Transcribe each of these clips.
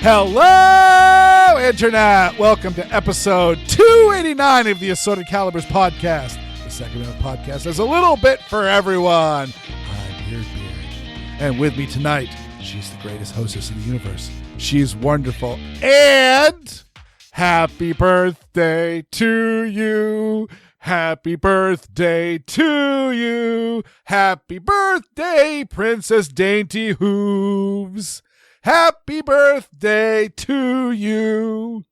Hello, Internet! Welcome to episode 289 of the Assorted Calibers podcast. The second half podcast is a little bit for everyone. I'm Weer'd. And with me tonight, she's the greatest hostess in the universe. She's wonderful. And happy birthday to you. Happy birthday to you. Happy birthday, Princess Dainty Hooves. Happy birthday to you.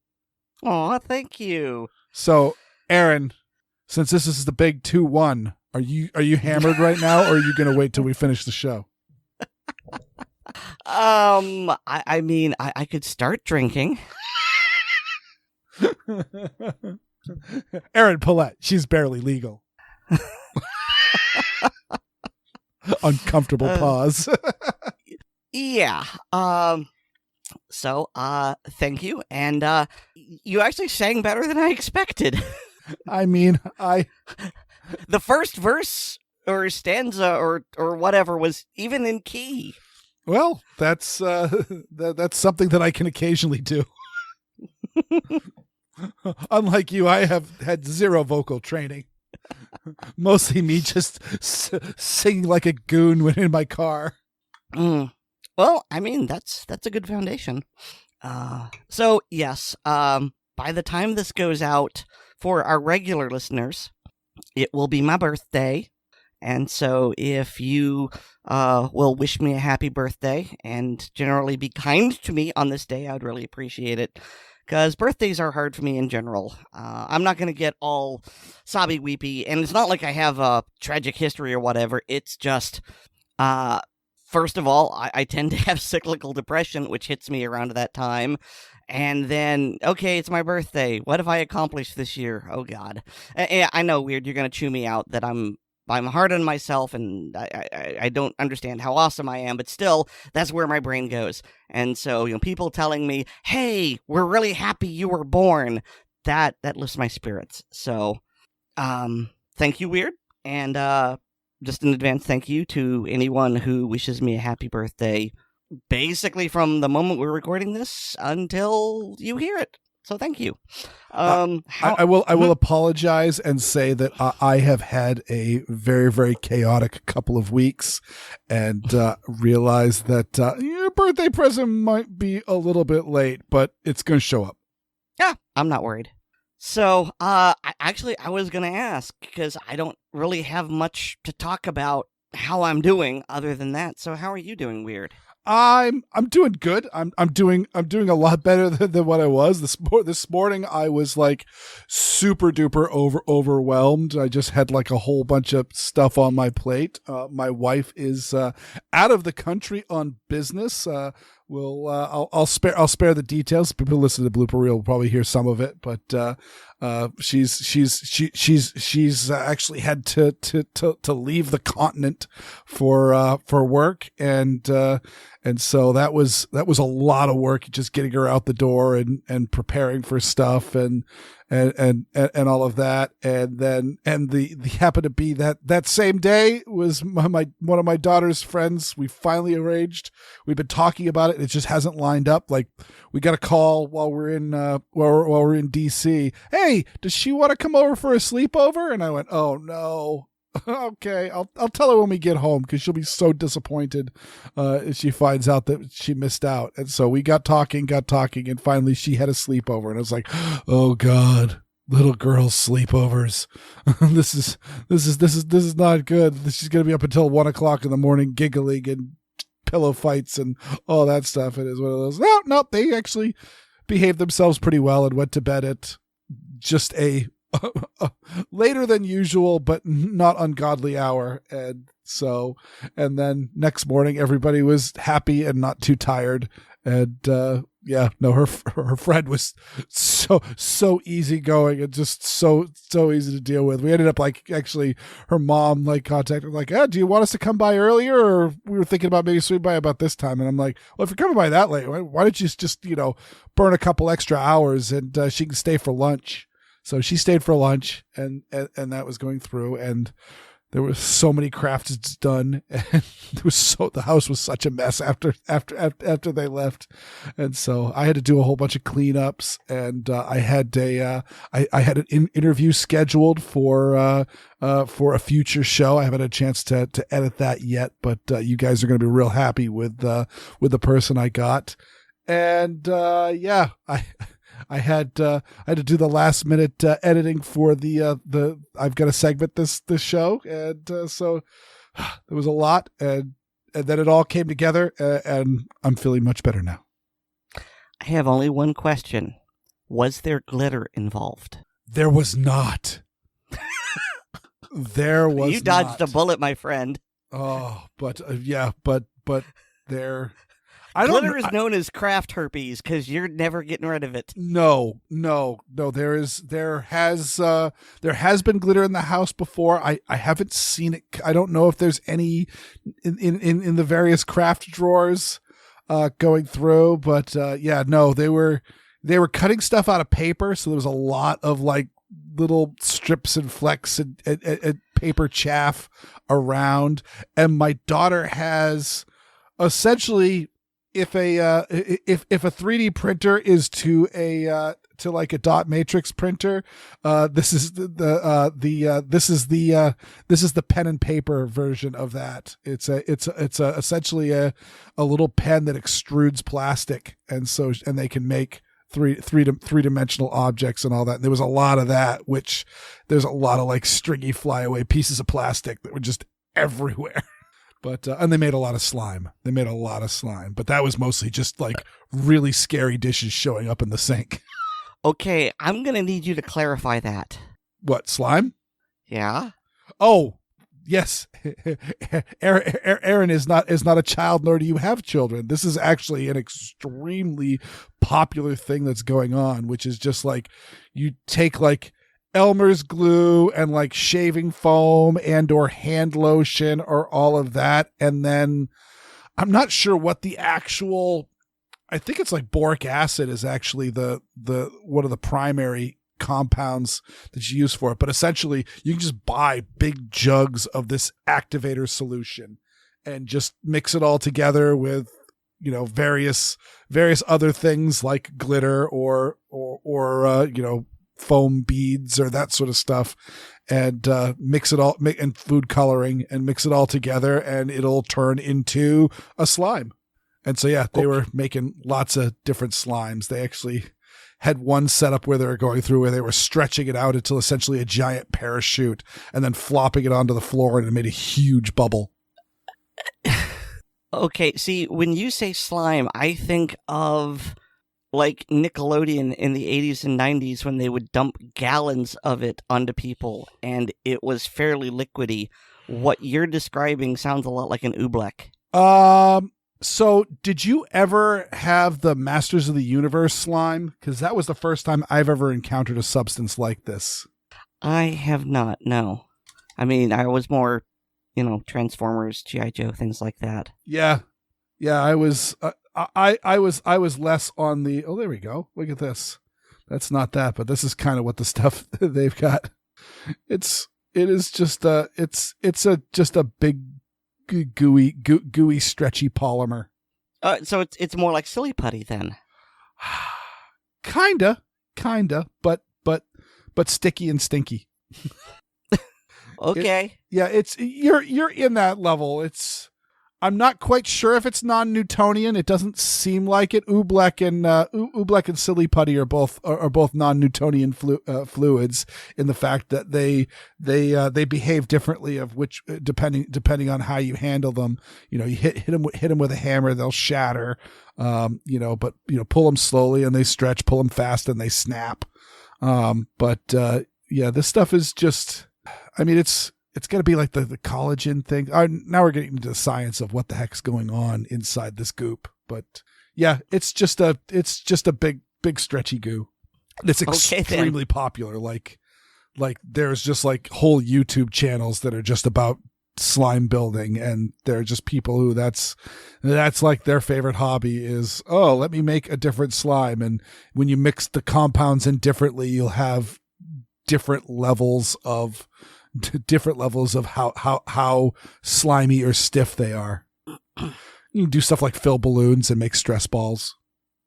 Aw, thank you. So, Aaron, since this is the big 2-1, are you hammered right now, or are you going to wait till we finish the show? I mean, I could start drinking. Aaron Paulette, she's barely legal. Uncomfortable pause. Yeah. So, thank you. And, you actually sang better than I expected. I mean, the first verse or stanza or whatever was even in key. Well, that's that's something that I can occasionally do. Unlike you, I have had zero vocal training. Mostly me just singing like a goon when in my car. Well, I mean, that's a good foundation. So, yes, by the time this goes out for our regular listeners, it will be my birthday. And so if you will wish me a happy birthday and generally be kind to me on this day, I would really appreciate it. Because birthdays are hard for me in general. I'm not going to get all sobby-weepy, and it's not like I have a tragic history or whatever. It's just, first of all, I tend to have cyclical depression, which hits me around that time. And then, okay, it's my birthday. What have I accomplished this year? Oh, God. I know, Weer'd, you're going to chew me out that I'm hard on myself, and I don't understand how awesome I am, but still, that's where my brain goes. And so, people telling me, hey, we're really happy you were born, that lifts my spirits. So, thank you, Weer'd, and just in advance, thank you to anyone who wishes me a happy birthday, basically from the moment we're recording this until you hear it. So thank you. I will apologize and say that I have had a very, very chaotic couple of weeks, and realize that your birthday present might be a little bit late, but it's going to show up. Yeah, I'm not worried. So, I was going to ask, because I don't really have much to talk about how I'm doing other than that. So how are you doing, Weer'd? I'm doing good. I'm doing a lot better than what I was this morning. I was like super duper overwhelmed. I just had like a whole bunch of stuff on my plate. My wife is out of the country on business. I'll spare the details. People listen to the blooper reel will probably hear some of it, but she's actually had to leave the continent for work, and so that was a lot of work, just getting her out the door and preparing for stuff and all of that. And the happened to be that same day was one of my daughter's friends. We finally arranged. We've been talking about it. It just hasn't lined up. Like, we got a call while we're in DC. Hey, does she want to come over for a sleepover? And I went, oh no. Okay, I'll tell her when we get home, because she'll be so disappointed if she finds out that she missed out. And so we got talking, and finally she had a sleepover, and I was like, oh God, little girls' sleepovers. This is not good. She's gonna be up until 1:00 in the morning giggling and pillow fights and all that stuff. It is one of those. No, they actually behaved themselves pretty well and went to bed at just a later than usual, but not ungodly hour. And then next morning, everybody was happy and not too tired. And her friend was so easygoing and just so easy to deal with. We ended up actually her mom contacted do you want us to come by earlier, or we were thinking about maybe swing by about this time. And I'm like, well, if you're coming by that late, why don't you just burn a couple extra hours and she can stay for lunch. So she stayed for lunch, and that was going through, and there were so many crafts done, and the house was such a mess after they left, and so I had to do a whole bunch of cleanups, and I had an interview scheduled for a future show. I haven't had a chance to edit that yet, but you guys are going to be real happy with the person I got, and I had to do the last minute editing for the I've got to segment this show, and so there was a lot, and then it all came together, and I'm feeling much better now. I have only one question: was there glitter involved? There was not. There was. You dodged not. a bullet, my friend. Oh, but but there. Glitter is known as craft herpes because you're never getting rid of it. No. There has been glitter in the house before. I haven't seen it. I don't know if there's any in the various craft drawers going through, but no, they were cutting stuff out of paper, so there was a lot of like little strips and flecks and paper chaff around. And my daughter has essentially, if a 3D printer is to like a dot matrix printer, this is this is the pen and paper version of that. It's essentially a little pen that extrudes plastic, and they can make three-dimensional objects and all that. And there was a lot of that, which there's a lot of like stringy flyaway pieces of plastic that were just everywhere. But and they made a lot of slime. But that was mostly just like really scary dishes showing up in the sink. Okay, I'm gonna need you to clarify that. What, slime? Yeah. Oh, yes. Aaron is not a child, nor do you have children. This is actually an extremely popular thing that's going on, which is just like you take like Elmer's glue and like shaving foam and or hand lotion or all of that, and then I'm not sure what the actual, I think it's like boric acid is actually the one of the primary compounds that you use for it, but essentially you can just buy big jugs of this activator solution and just mix it all together with various other things like glitter or foam beads or that sort of stuff, and mix it all and food coloring and mix it all together, and it'll turn into a slime. And so they were making lots of different slimes. They actually had one setup where they were going through where they were stretching it out until essentially a giant parachute and then flopping it onto the floor, and it made a huge bubble. Okay, see, when you say slime, I think of like Nickelodeon in the 80s and 90s when they would dump gallons of it onto people, and it was fairly liquidy. What you're describing sounds a lot like an oobleck. So did you ever have the Masters of the Universe slime? Because that was the first time I've ever encountered a substance like this. I have not, no. I mean, I was more, Transformers, G.I. Joe, things like that. Yeah, I was... I was less on the, oh, there we go. Look at this. That's not that, but this is kind of what the stuff they've got. It is just just a big gooey stretchy polymer. So it's more like silly putty then. Kinda, but sticky and stinky. Okay. You're in that level. I'm not quite sure if it's non-Newtonian. It doesn't seem like it. Oobleck and silly putty are both non-Newtonian fluids in the fact that they behave differently of which depending on how you handle them. You hit them with a hammer, they'll shatter. But pull them slowly and they stretch. Pull them fast and they snap. This stuff is just. I mean, it's got to be like the collagen thing. Now we're getting into the science of what the heck's going on inside this goop. But yeah, it's just a big stretchy goo. It's extremely popular. Like there's just like whole YouTube channels that are just about slime building, and they're just people who that's like their favorite hobby is, oh, let me make a different slime. And when you mix the compounds in differently, you'll have different levels of different levels of how slimy or stiff they are. You can do stuff like fill balloons and make stress balls.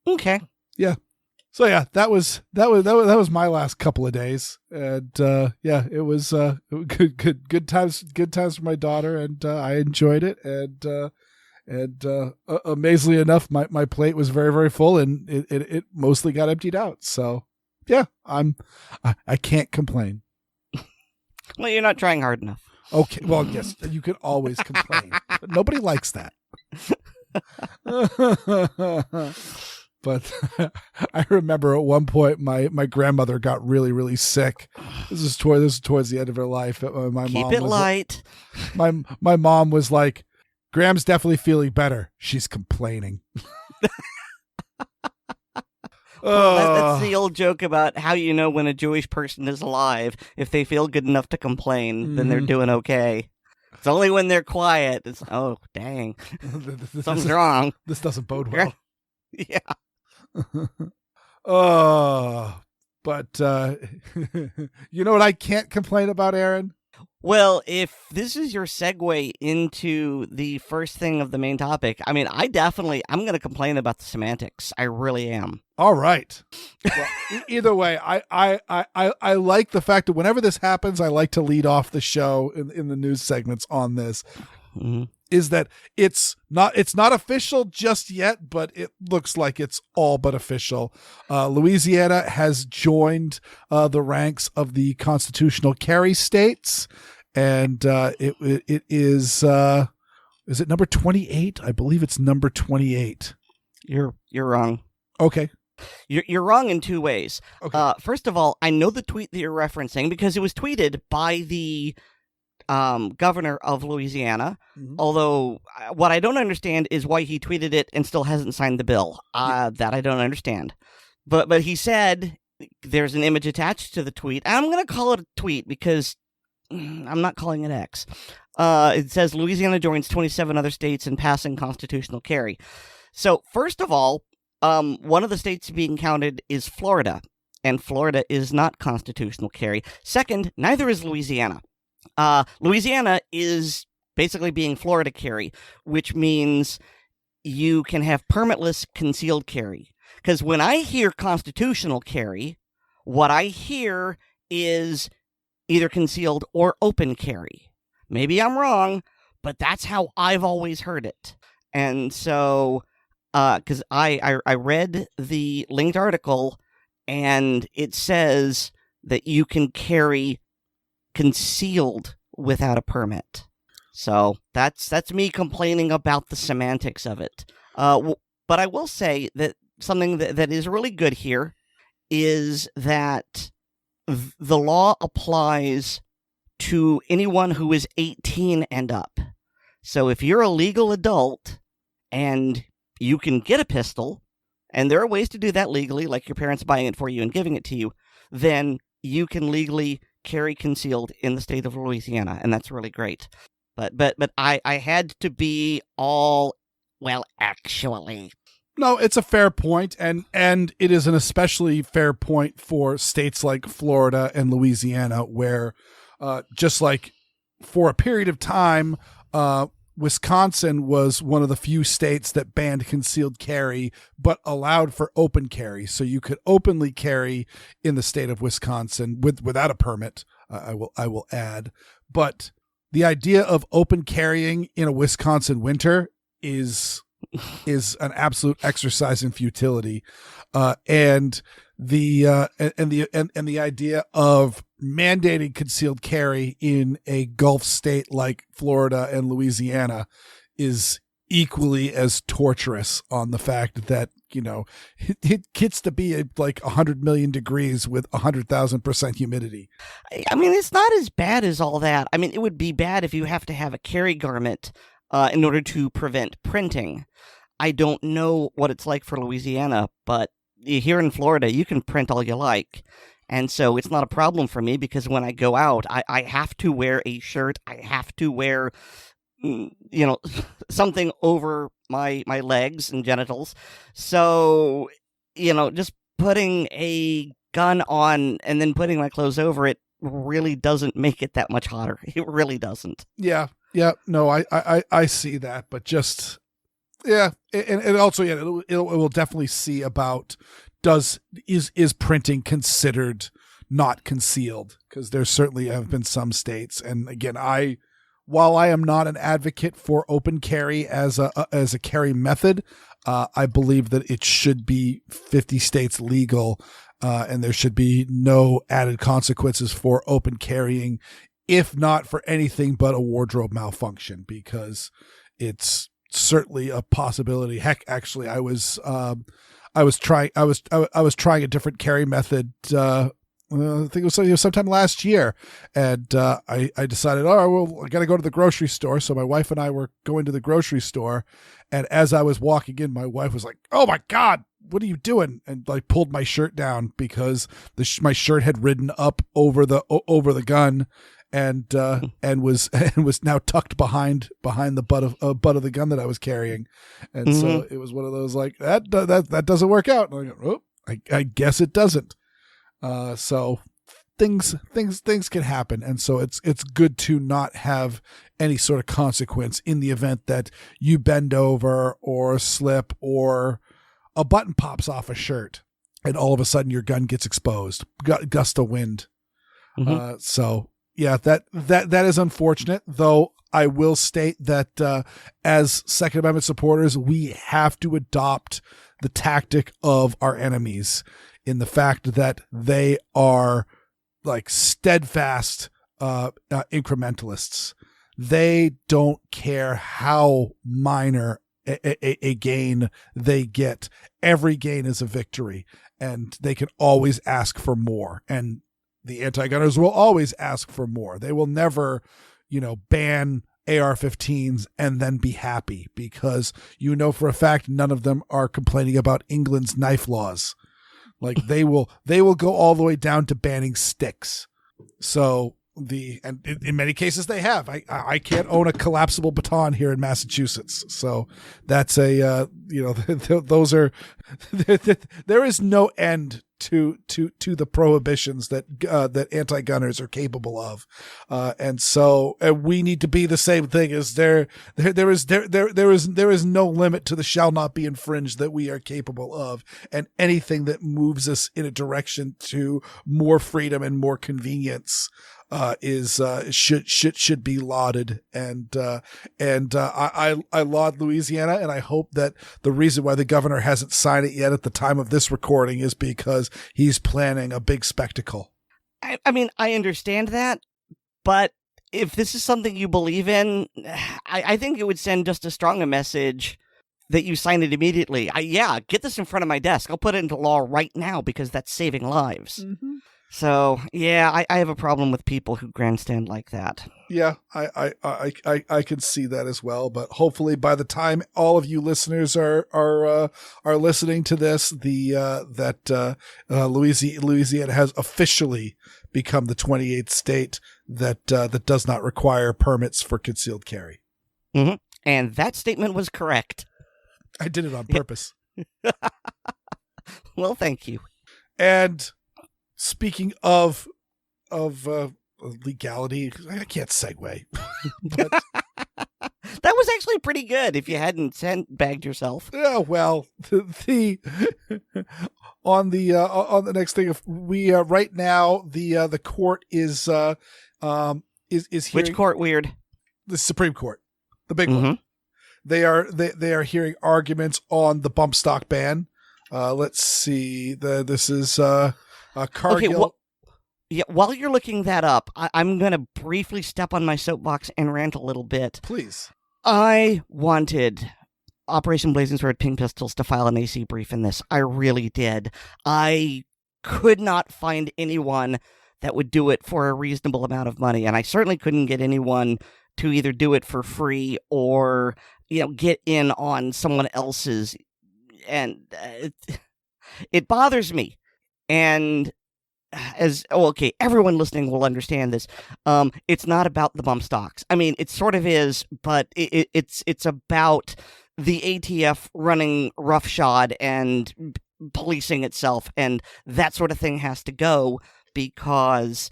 Okay. Yeah. So yeah, that was my last couple of days, and yeah, it was good times for my daughter, and I enjoyed it, and amazingly enough, my plate was very, very full, and it mostly got emptied out. So yeah, I can't complain. Well, you're not trying hard enough. Okay, well, yes, you can always complain, but nobody likes that. But I remember at one point my grandmother got really, really sick. This is towards the end of her life. My Keep mom it was light. My mom was like, "Graham's definitely feeling better. She's complaining." Well, that's the old joke about how you know when a Jewish person is alive. If they feel good enough to complain, then they're doing okay. It's only when they're quiet. It's, oh, dang. Something's wrong. This doesn't bode well. Yeah. But you know what I can't complain about, Aaron? Well, if this is your segue into the first thing of the main topic, I mean, I'm going to complain about the semantics. I really am. All right. Well, either way, I like the fact that whenever this happens, I like to lead off the show in the news segments on this. Mm-hmm. Is that it's not official just yet, but it looks like it's all but official. Louisiana has joined the ranks of the constitutional carry states, and it is it number 28? I believe it's number 28. You're wrong. Okay. You're wrong in two ways. Okay. First of all, I know the tweet that you're referencing because it was tweeted by the governor of Louisiana, although what I don't understand is why he tweeted it and still hasn't signed the bill. That I don't understand. But he said there's an image attached to the tweet. I'm going to call it a tweet because I'm not calling it X. It says Louisiana joins 27 other states in passing constitutional carry. So first of all, one of the states being counted is Florida, and Florida is not constitutional carry. Second, neither is Louisiana. Louisiana is basically being Florida carry, which means you can have permitless concealed carry. Because when I hear constitutional carry, what I hear is either concealed or open carry. Maybe I'm wrong, but that's how I've always heard it. And so, because I read the linked article, and it says that you can carry concealed without a permit. So that's me complaining about the semantics of it. But I will say that something that is really good here is that the law applies to anyone who is 18 and up. So if you're a legal adult and you can get a pistol, and there are ways to do that legally, like your parents buying it for you and giving it to you, then you can legally carry concealed in the state of Louisiana, and that's really great. But I had to be all, well, actually. No, it's a fair point, and it is an especially fair point for states like Florida and Louisiana, where just like for a period of time, Wisconsin was one of the few states that banned concealed carry but allowed for open carry. So you could openly carry in the state of Wisconsin without a permit, I will add. But the idea of open carrying in a Wisconsin winter is an absolute exercise in futility. And the idea of mandating concealed carry in a Gulf state like Florida and Louisiana is equally as torturous on the fact that, you know, it gets to be like 100 million degrees with 100,000% humidity. I mean, it's not as bad as all that. I mean, it would be bad if you have to have a carry garment in order to prevent printing. I don't know what it's like for Louisiana, but here in Florida, you can print all you like. And so it's not a problem for me because when I go out, I have to wear a shirt. I have to wear, something over my legs and genitals. So, just putting a gun on and then putting my clothes over it really doesn't make it that much hotter. It really doesn't. Yeah. No, I see that, but just, yeah. And also, yeah, it will definitely see about is printing considered not concealed? Because there certainly have been some states. And again, while I am not an advocate for open carry as a carry method, I believe that it should be 50 states legal, and there should be no added consequences for open carrying, if not for anything but a wardrobe malfunction, because it's certainly a possibility. Heck, actually, I was trying a different carry method. I think it was sometime last year, and I decided, I got to go to the grocery store. So my wife and I were going to the grocery store, and as I was walking in, my wife was like, "Oh my God, what are you doing?" And like pulled my shirt down because my shirt had ridden up over the gun, and was now tucked behind the butt of the gun that I was carrying, and so it was one of those like that doesn't work out. And I go, I guess it doesn't. So things can happen. And so it's good to not have any sort of consequence in the event that you bend over or slip or a button pops off a shirt and all of a sudden your gun gets exposed, gust of wind. So yeah, that is unfortunate, though. I will state that, as Second Amendment supporters, we have to adopt the tactic of our enemies, in the fact that they are like steadfast incrementalists. They don't care how minor a gain they get. Every gain is a victory, and they can always ask for more. And the anti-gunners will always ask for more. They will never, ban AR-15s and then be happy, because for a fact none of them are complaining about England's knife laws. Like they will go all the way down to banning sticks. So and in many cases they have. I can't own a collapsible baton here in Massachusetts. So that's those are there is no end to the prohibitions that anti-gunners are capable of, and we need to be the same thing. As there is no limit to the shall not be infringed that we are capable of, and anything that moves us in a direction to more freedom and more convenience should be lauded. And I laud Louisiana, and I hope that the reason why the governor hasn't signed it yet at the time of this recording is because he's planning a big spectacle. I mean, I understand that, but if this is something you believe in, I think it would send just as strong a message that you sign it immediately. Get this in front of my desk. I'll put it into law right now, because that's saving lives. Mm-hmm. So, yeah, I have a problem with people who grandstand like that. Yeah, I can see that as well. But hopefully, by the time all of you listeners are listening to this, Louisiana has officially become the 28th state that does not require permits for concealed carry. Mm-hmm. And that statement was correct. I did it on purpose. Well, thank you. And speaking of legality, I can't segue. But that was actually pretty good if you hadn't sandbagged yourself. Yeah, well, on the next thing, we right now the court is hearing, which court? Weird. The Supreme Court, the big one. They are hearing arguments on the bump stock ban. Let's see. This is Cargill. Okay, while you're looking that up, I'm going to briefly step on my soapbox and rant a little bit. Please. I wanted Operation Blazing Sword Pink Pistols to file an AC brief in this. I really did. I could not find anyone that would do it for a reasonable amount of money, and I certainly couldn't get anyone to either do it for free or, get in on someone else's. And it bothers me. And everyone listening will understand this. It's not about the bump stocks. I mean, it sort of is, but it's about the ATF running roughshod and policing itself, and that sort of thing has to go, because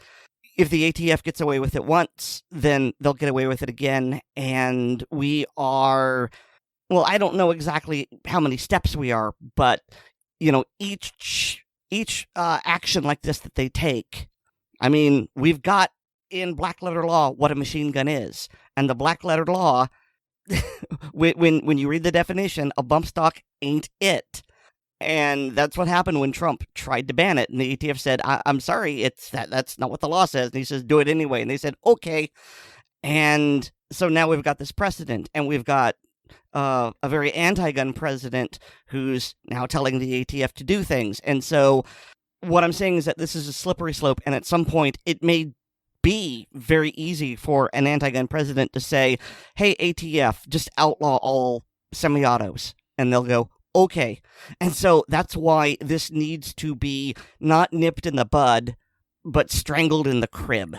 if the ATF gets away with it once, then they'll get away with it again. And we are, well, I don't know exactly how many steps we are, but, each action like this that they take, I mean, we've got in black letter law what a machine gun is. And the black letter law, when you read the definition, a bump stock ain't it. And that's what happened when Trump tried to ban it. And the ATF said, I'm sorry, that's not what the law says. And he says, do it anyway. And they said, okay. And so now we've got this precedent, and we've got a very anti-gun president who's now telling the ATF to do things. And so what I'm saying is that this is a slippery slope, and at some point it may be very easy for an anti-gun president to say, hey, ATF, just outlaw all semi-autos. And they'll go, okay. And so that's why this needs to be not nipped in the bud, but strangled in the crib.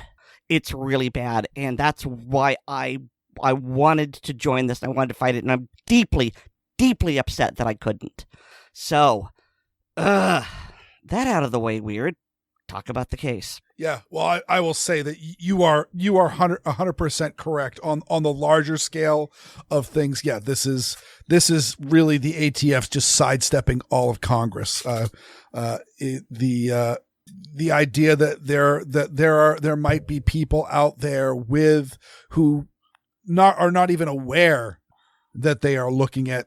It's really bad. And that's why I wanted to join this. And I wanted to fight it. And I'm deeply, deeply upset that I couldn't. So, that out of the way, Weer'd. Talk about the case. Yeah, well, I will say that you are 100% correct on the larger scale of things. Yeah, this is really the ATF just sidestepping all of Congress. The idea that there might be people out there who are not even aware that they are looking at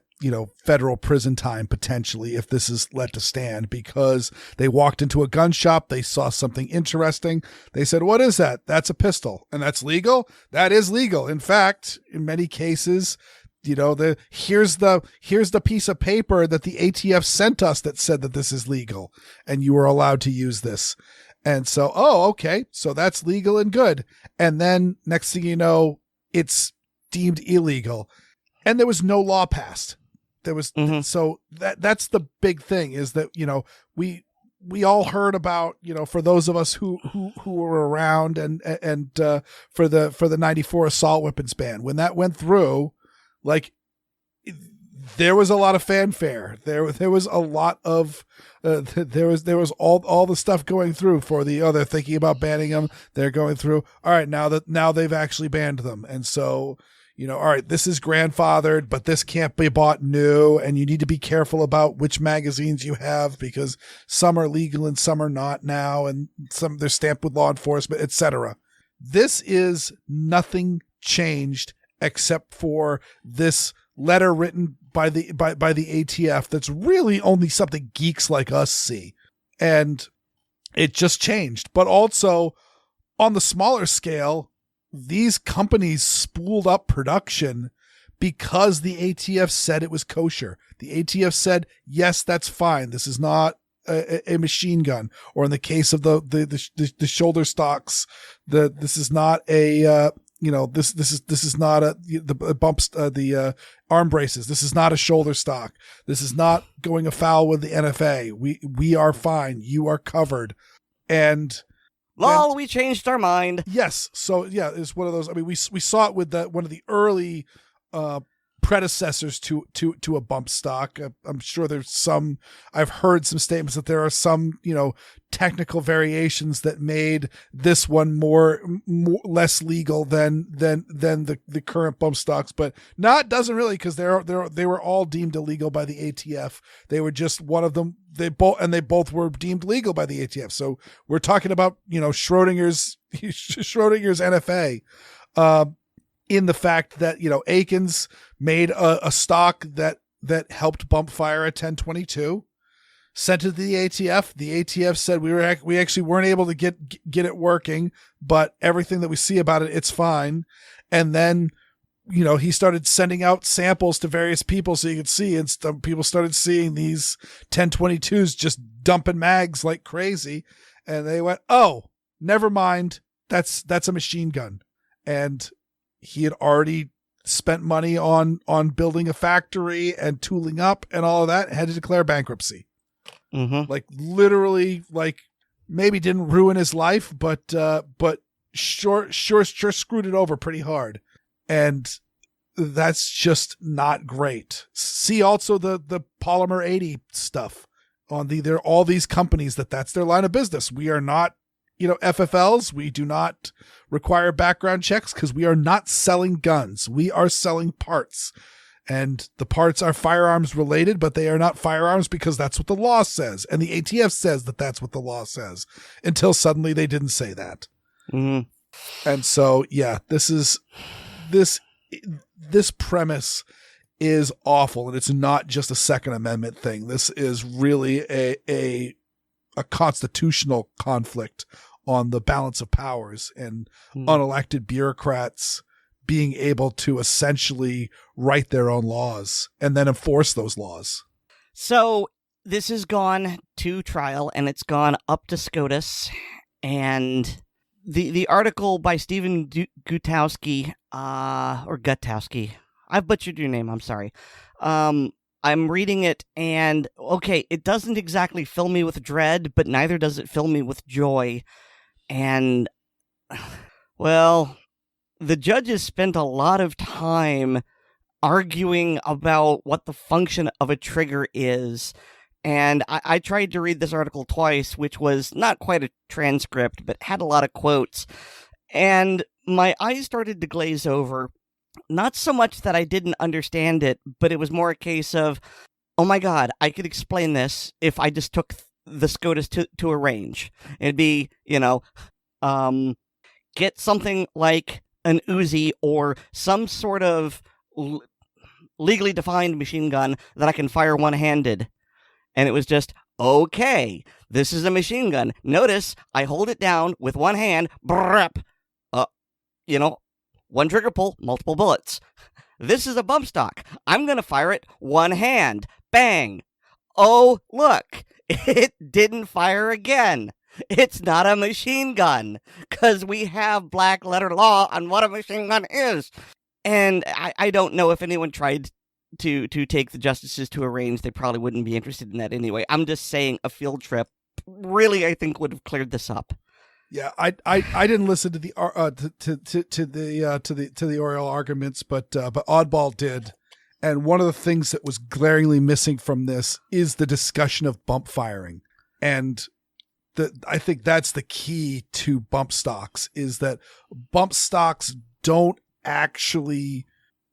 federal prison time potentially if this is let to stand, because they walked into a gun shop, they saw something interesting, they said, what is that? That's a pistol. And that's legal? That is legal. In fact, in many cases, here's the piece of paper that the ATF sent us that said that this is legal and you were allowed to use this. And so, okay, so that's legal and good. And then next thing you know, it's deemed illegal, and there was no law passed. There was so that's the big thing, is that we all heard about, for those of us who were around and for the 94 assault weapons ban, when that went through, like, there was a lot of fanfare. There was a lot of there was all the stuff going through for they're thinking about banning them. They're going through. All right, now they've actually banned them, and so. All right, this is grandfathered, but this can't be bought new, and you need to be careful about which magazines you have, because some are legal and some are not now, and some they're stamped with law enforcement, etc. This is nothing changed except for this letter written by the ATF that's really only something geeks like us see, and it just changed. But also on the smaller scale, these companies spooled up production because the ATF said it was kosher. The ATF said, yes, that's fine. This is not a machine gun. Or in the case of the shoulder stocks, this is not a this is not the arm braces. This is not a shoulder stock. This is not going afoul with the NFA. We are fine. You are covered. And lol, we changed our mind. Yes. So yeah, it's one of those. I mean, we saw it with one of the early predecessors to a bump stock. I'm sure there's some. I've heard some statements that there are some technical variations that made this one more less legal than the current bump stocks, but it doesn't really, because they were all deemed illegal by the ATF. They were just one of them. They both were deemed legal by the ATF. So we're talking about Schrodinger's NFA, in the fact that Aikens made a stock that helped bump fire a 1022, sent it to the ATF. The ATF said we actually weren't able to get it working, but everything that we see about it's fine. And then he started sending out samples to various people so you could see, and people started seeing these 1022s just dumping mags like crazy. And they went, oh, never mind. That's a machine gun. And he had already spent money on building a factory and tooling up and all of that, and had to declare bankruptcy. Mm-hmm. Like literally, like maybe didn't ruin his life, but sure screwed it over pretty hard. And that's just not great. See also the Polymer 80 stuff on they're all these companies that's their line of business. We are not FFLs, we do not require background checks because we are not selling guns. We are selling parts. And the parts are firearms related, but they are not firearms because that's what the law says. And the ATF says that that's what the law says until suddenly they didn't say that. Mm-hmm. And so, yeah, this premise is awful. And it's not just a Second Amendment thing. This is really a constitutional conflict on the balance of powers and unelected bureaucrats being able to essentially write their own laws and then enforce those laws. So this has gone to trial and it's gone up to SCOTUS, and the article by Stephen Gutowski, or Gutowski, I've butchered your name, I'm sorry. I'm reading it, and okay, it doesn't exactly fill me with dread, but neither does it fill me with joy. And, well, the judges spent a lot of time arguing about what the function of a trigger is. And I tried to read this article twice, which was not quite a transcript, but had a lot of quotes. And my eyes started to glaze over. Not so much that I didn't understand it, but it was more a case of, oh my God, I could explain this if I just took the SCOTUS to a range. It'd be, get something like an Uzi or some sort of legally defined machine gun that I can fire one-handed. And it was just, okay, this is a machine gun. Notice I hold it down with one hand, brrrp, one trigger pull, multiple bullets. This is a bump stock. I'm going to fire it one hand. Bang. Oh, look, it didn't fire again. It's not a machine gun because we have black letter law on what a machine gun is. And I don't know if anyone tried to take the justices to a range. They probably wouldn't be interested in that anyway. I'm just saying a field trip really, I think, would have cleared this up. Yeah, I didn't listen to the to the oral arguments, but Oddball did, and one of the things that was glaringly missing from this is the discussion of bump firing, and I think that's the key to bump stocks is that bump stocks don't actually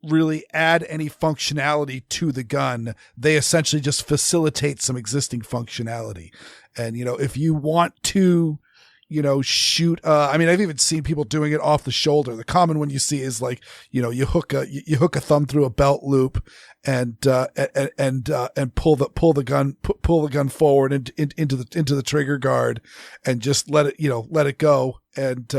really add any functionality to the gun. They essentially just facilitate some existing functionality, and if you want to shoot. I've even seen people doing it off the shoulder. The common one you see is like, you hook a thumb through a belt loop and pull the gun forward into the trigger guard and just let it go. And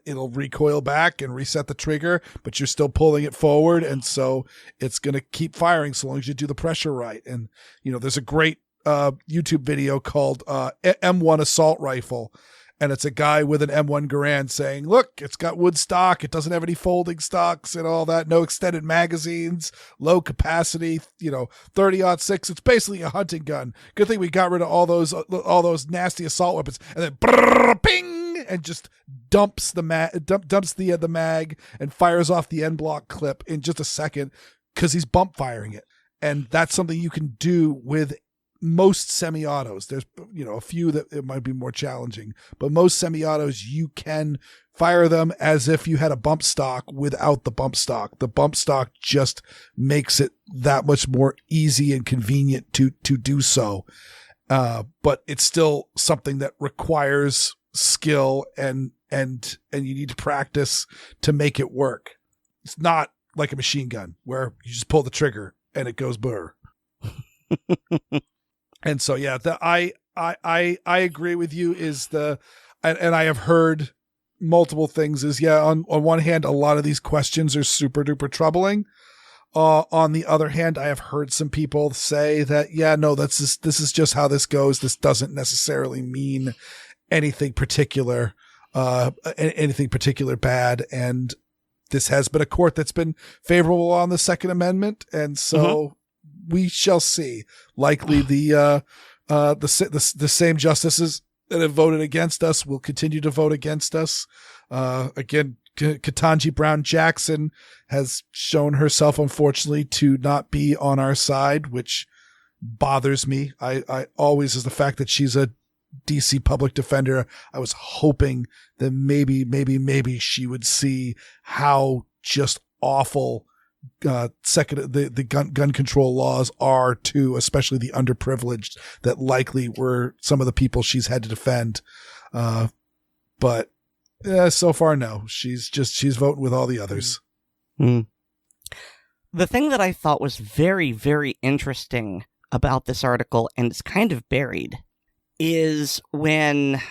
it'll recoil back and reset the trigger, but you're still pulling it forward. And so it's going to keep firing so long as you do the pressure right. And, there's a great, YouTube video called, M1 assault rifle. And it's a guy with an M1 Garand saying, look, it's got wood stock. It doesn't have any folding stocks and all that. No extended magazines, low capacity, 30-06. It's basically a hunting gun. Good thing we got rid of all those nasty assault weapons. And then brrr, ping, and just dumps the mag and fires off the end block clip in just a second because he's bump firing it. And that's something you can do with most semi-autos. There's a few that it might be more challenging, but most semi-autos you can fire them as if you had a bump stock without the bump stock. The bump stock just makes it that much more easy and convenient to do so. But it's still something that requires skill and you need to practice to make it work. It's not like a machine gun where you just pull the trigger and it goes burr. And so, yeah, I agree with you and I have heard multiple things on one hand, a lot of these questions are super duper troubling. On the other hand, I have heard some people say that, yeah, no, this is just how this goes. This doesn't necessarily mean anything particular bad. And this has been a court that's been favorable on the Second Amendment. And so we shall see. Likely the same justices that have voted against us will continue to vote against us. Again, Ketanji Brown Jackson has shown herself, unfortunately, to not be on our side, which bothers me. I always is the fact that she's a DC public defender. I was hoping that maybe she would see how just awful the gun control laws are to especially the underprivileged that likely were some of the people she's had to defend. But so far, no, she's voting with all the others. Mm. The thing that I thought was very, very interesting about this article, and it's kind of buried, is when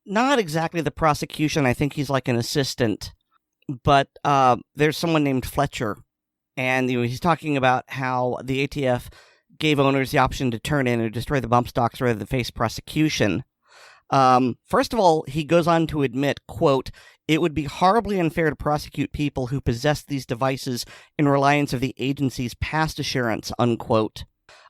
not exactly the prosecution, I think he's like an assistant, but there's someone named Fletcher, and he's talking about how the ATF gave owners the option to turn in or destroy the bump stocks rather than face prosecution. First of all, he goes on to admit, quote, "It would be horribly unfair to prosecute people who possess these devices in reliance of the agency's past assurance," unquote.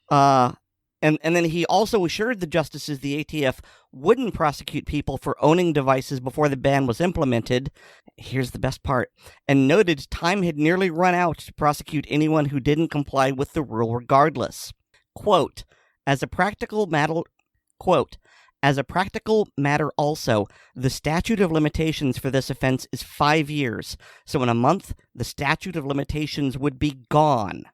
And then he also assured the justices the ATF wouldn't prosecute people for owning devices before the ban was implemented. Here's the best part. And noted time had nearly run out to prosecute anyone who didn't comply with the rule regardless. Quote, as a practical matter also, the statute of limitations for this offense is 5 years, so in a month, the statute of limitations would be gone.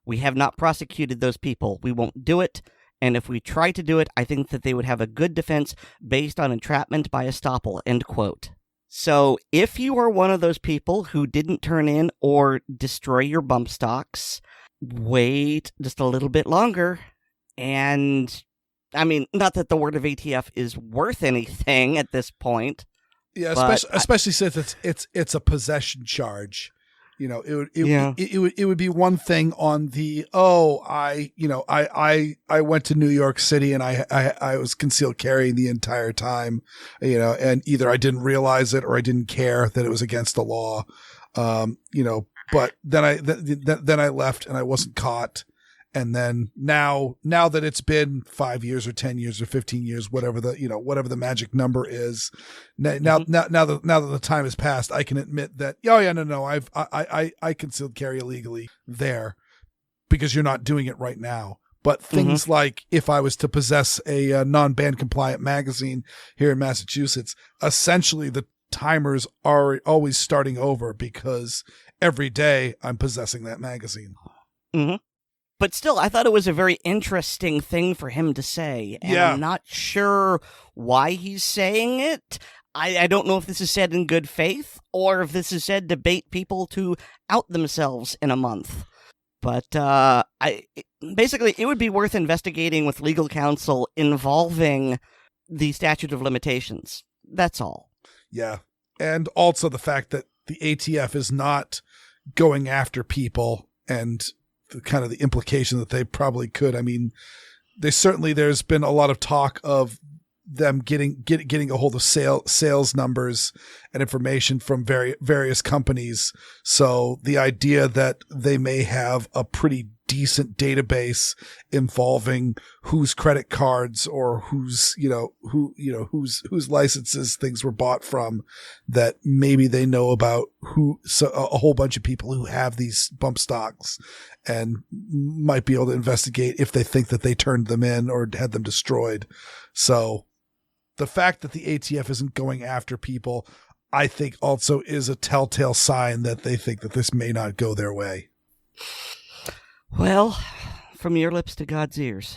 We have not prosecuted those people. We won't do it, and if we try to do it, I think that they would have a good defense based on entrapment by estoppel, end quote. So if you are one of those people who didn't turn in or destroy your bump stocks, wait just a little bit longer, and I mean, not that the word of ATF is worth anything at this point. Yeah, especially since it's a possession charge. It would be one thing on the I went to New York City and I was concealed carrying the entire time, and either I didn't realize it or I didn't care that it was against the law, But then I left and I wasn't caught. And then now that it's been 5 years or 10 years or 15 years, whatever the magic number is, now that the time has passed, I can admit that, I concealed carry illegally there because you're not doing it right now. But things like if I was to possess a non-ban compliant magazine here in Massachusetts, essentially the timers are always starting over because every day I'm possessing that magazine. Mm-hmm. But still, I thought it was a very interesting thing for him to say. And I'm not sure why he's saying it. I don't know if this is said in good faith or if this is said to bait people to out themselves in a month. But basically, it would be worth investigating with legal counsel involving the statute of limitations. That's all. Yeah. And also the fact that the ATF is not going after people and kind of the implication that they probably could. I mean, there's been a lot of talk of them getting a hold of sales numbers and information from various companies. So the idea that they may have a pretty decent database involving whose credit cards or whose licenses things were bought from, that maybe they know about a whole bunch of people who have these bump stocks and might be able to investigate if they think that they turned them in or had them destroyed. So the fact that the ATF isn't going after people, I think also is a telltale sign that they think that this may not go their way. Well, from your lips to God's ears.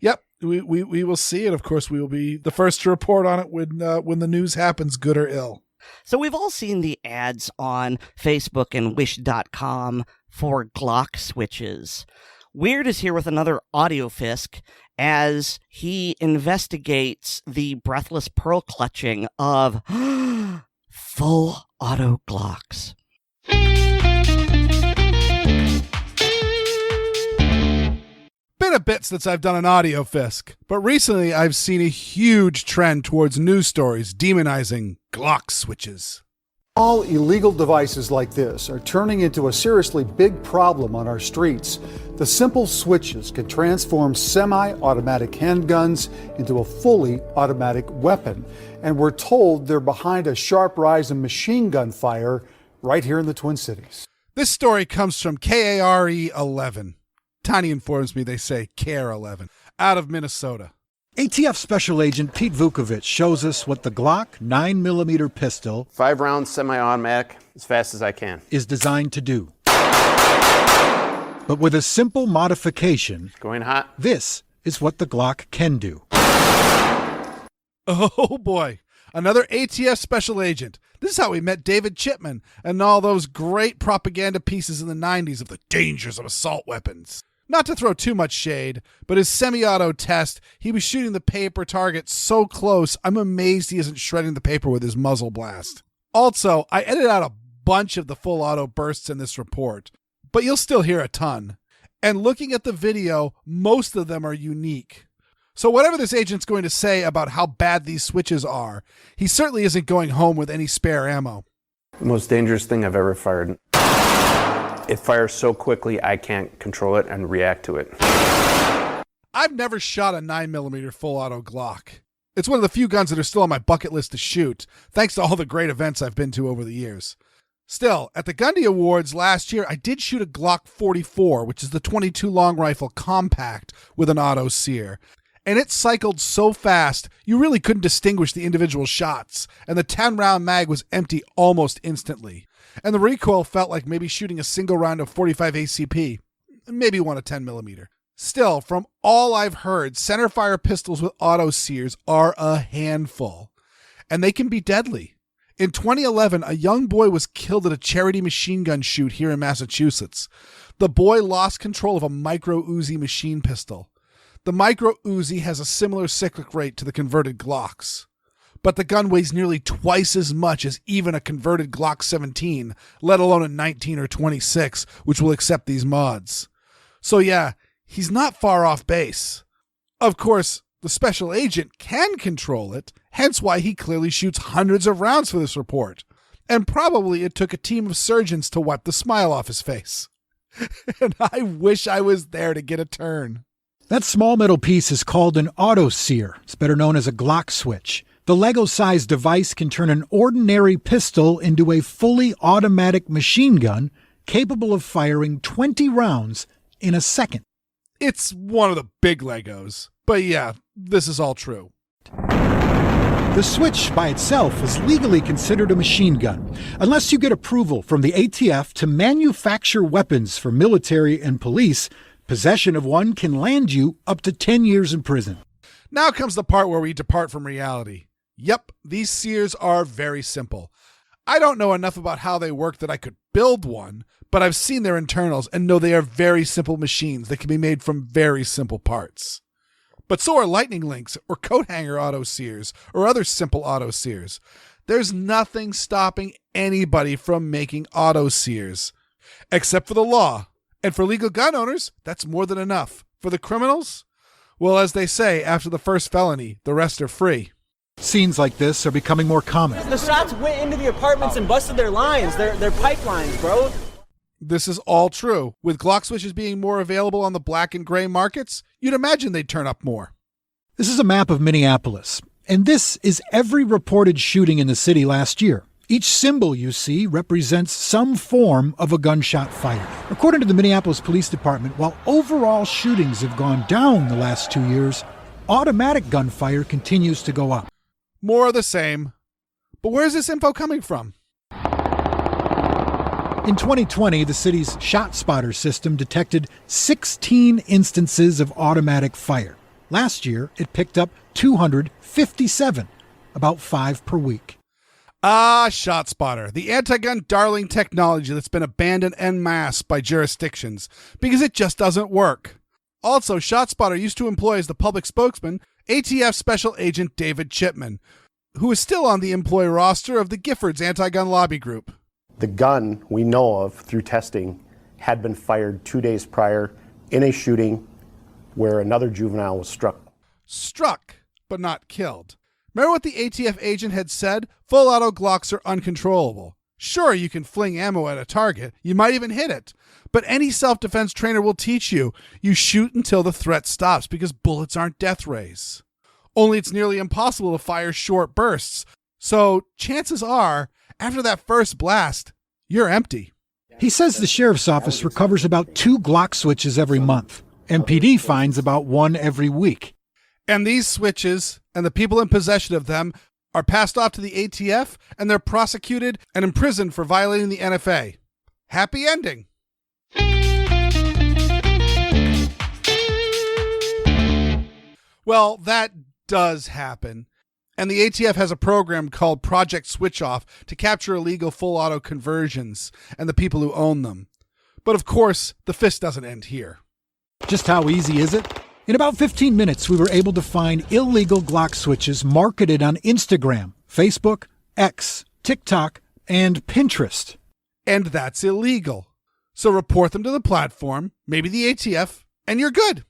Yep, we will see it. Of course, we will be the first to report on it when the news happens, good or ill. So we've all seen the ads on Facebook and Wish.com for Glock switches. Weer'd is here with another audio Fisk as he investigates the breathless pearl clutching of full auto Glocks. Been a bit since I've done an audio Fisk, but recently I've seen a huge trend towards news stories demonizing Glock switches. All illegal devices like this are turning into a seriously big problem on our streets. The simple switches can transform semi-automatic handguns into a fully automatic weapon. And we're told they're behind a sharp rise in machine gun fire right here in the Twin Cities. This story comes from KARE 11. Tiny informs me they say CARE 11, out of Minnesota. ATF Special Agent Pete Vukovich shows us what the Glock 9mm pistol, 5-round semi-automatic, as fast as I can, is designed to do. But with a simple modification, going hot. This is what the Glock can do. Oh boy, another ATF special agent. This is how we met David Chipman and all those great propaganda pieces in the 90s of the dangers of assault weapons. Not to throw too much shade, but his semi-auto test, he was shooting the paper target so close, I'm amazed he isn't shredding the paper with his muzzle blast. Also, I edited out a bunch of the full auto bursts in this report, but you'll still hear a ton. And looking at the video, most of them are unique. So whatever this agent's going to say about how bad these switches are, he certainly isn't going home with any spare ammo. The most dangerous thing I've ever fired. It fires so quickly I can't control it and react to it. I've never shot a 9mm full auto Glock. It's one of the few guns that are still on my bucket list to shoot, thanks to all the great events I've been to over the years. Still, at the Gundy Awards last year, I did shoot a Glock 44, which is the .22 long rifle compact with an auto sear. And it cycled so fast, you really couldn't distinguish the individual shots, and the 10-round mag was empty almost instantly. And the recoil felt like maybe shooting a single round of 45 ACP, maybe one of 10mm. Still, from all I've heard, centerfire pistols with auto sears are a handful, and they can be deadly. In 2011, a young boy was killed at a charity machine gun shoot here in Massachusetts. The boy lost control of a micro Uzi machine pistol. The micro Uzi has a similar cyclic rate to the converted Glocks, but the gun weighs nearly twice as much as even a converted Glock 17, let alone a 19 or 26, which will accept these mods. So yeah, he's not far off base. Of course, the special agent can control it, hence why he clearly shoots hundreds of rounds for this report. And probably it took a team of surgeons to wipe the smile off his face. And I wish I was there to get a turn. That small metal piece is called an auto sear. It's better known as a Glock switch. The Lego-sized device can turn an ordinary pistol into a fully automatic machine gun capable of firing 20 rounds in a second. It's one of the big Legos. But yeah, this is all true. The switch by itself is legally considered a machine gun, unless you get approval from the ATF to manufacture weapons for military and police. Possession of one can land you up to 10 years in prison. Now comes the part where we depart from reality. Yep, these sears are very simple. I don't know enough about how they work that I could build one, but I've seen their internals and know they are very simple machines that can be made from very simple parts. But so are lightning links or coat hanger auto sears or other simple auto sears. There's nothing stopping anybody from making auto sears, except for the law. And for legal gun owners, that's more than enough. For the criminals, well, as they say, after the first felony, the rest are free. Scenes like this are becoming more common. The shots went into the apartments and busted their lines, their pipelines, bro. This is all true. With Glock switches being more available on the black and gray markets, you'd imagine they'd turn up more. This is a map of Minneapolis, and this is every reported shooting in the city last year. Each symbol you see represents some form of a gunshot fired. According to the Minneapolis Police Department, while overall shootings have gone down the last 2 years, automatic gunfire continues to go up. More of the same. But where's this info coming from? In 2020, the city's ShotSpotter system detected 16 instances of automatic fire. Last year, it picked up 257, about 5 per week. Ah, ShotSpotter, the anti-gun darling technology that's been abandoned en masse by jurisdictions because it just doesn't work. Also, ShotSpotter used to employ as the public spokesman ATF Special Agent David Chipman, who is still on the employee roster of the Giffords Anti-Gun Lobby Group. The gun we know of through testing had been fired 2 days prior in a shooting where another juvenile was struck. Struck, but not killed. Remember what the ATF agent had said? Full auto Glocks are uncontrollable. Sure, you can fling ammo at a target. You might even hit it. But any self-defense trainer will teach you, you shoot until the threat stops because bullets aren't death rays. Only it's nearly impossible to fire short bursts. So chances are, after that first blast, you're empty. He says the sheriff's office recovers about 2 Glock switches every month. MPD finds about 1 every week. And these switches and the people in possession of them are passed off to the ATF, and they're prosecuted and imprisoned for violating the NFA. Happy ending. Well, that does happen. And the ATF has a program called Project Switch Off to capture illegal full auto conversions and the people who own them. But of course, the Fisk doesn't end here. Just how easy is it? In about 15 minutes, we were able to find illegal Glock switches marketed on Instagram, Facebook, X, TikTok, and Pinterest. And that's illegal. So report them to the platform, maybe the ATF, and you're good.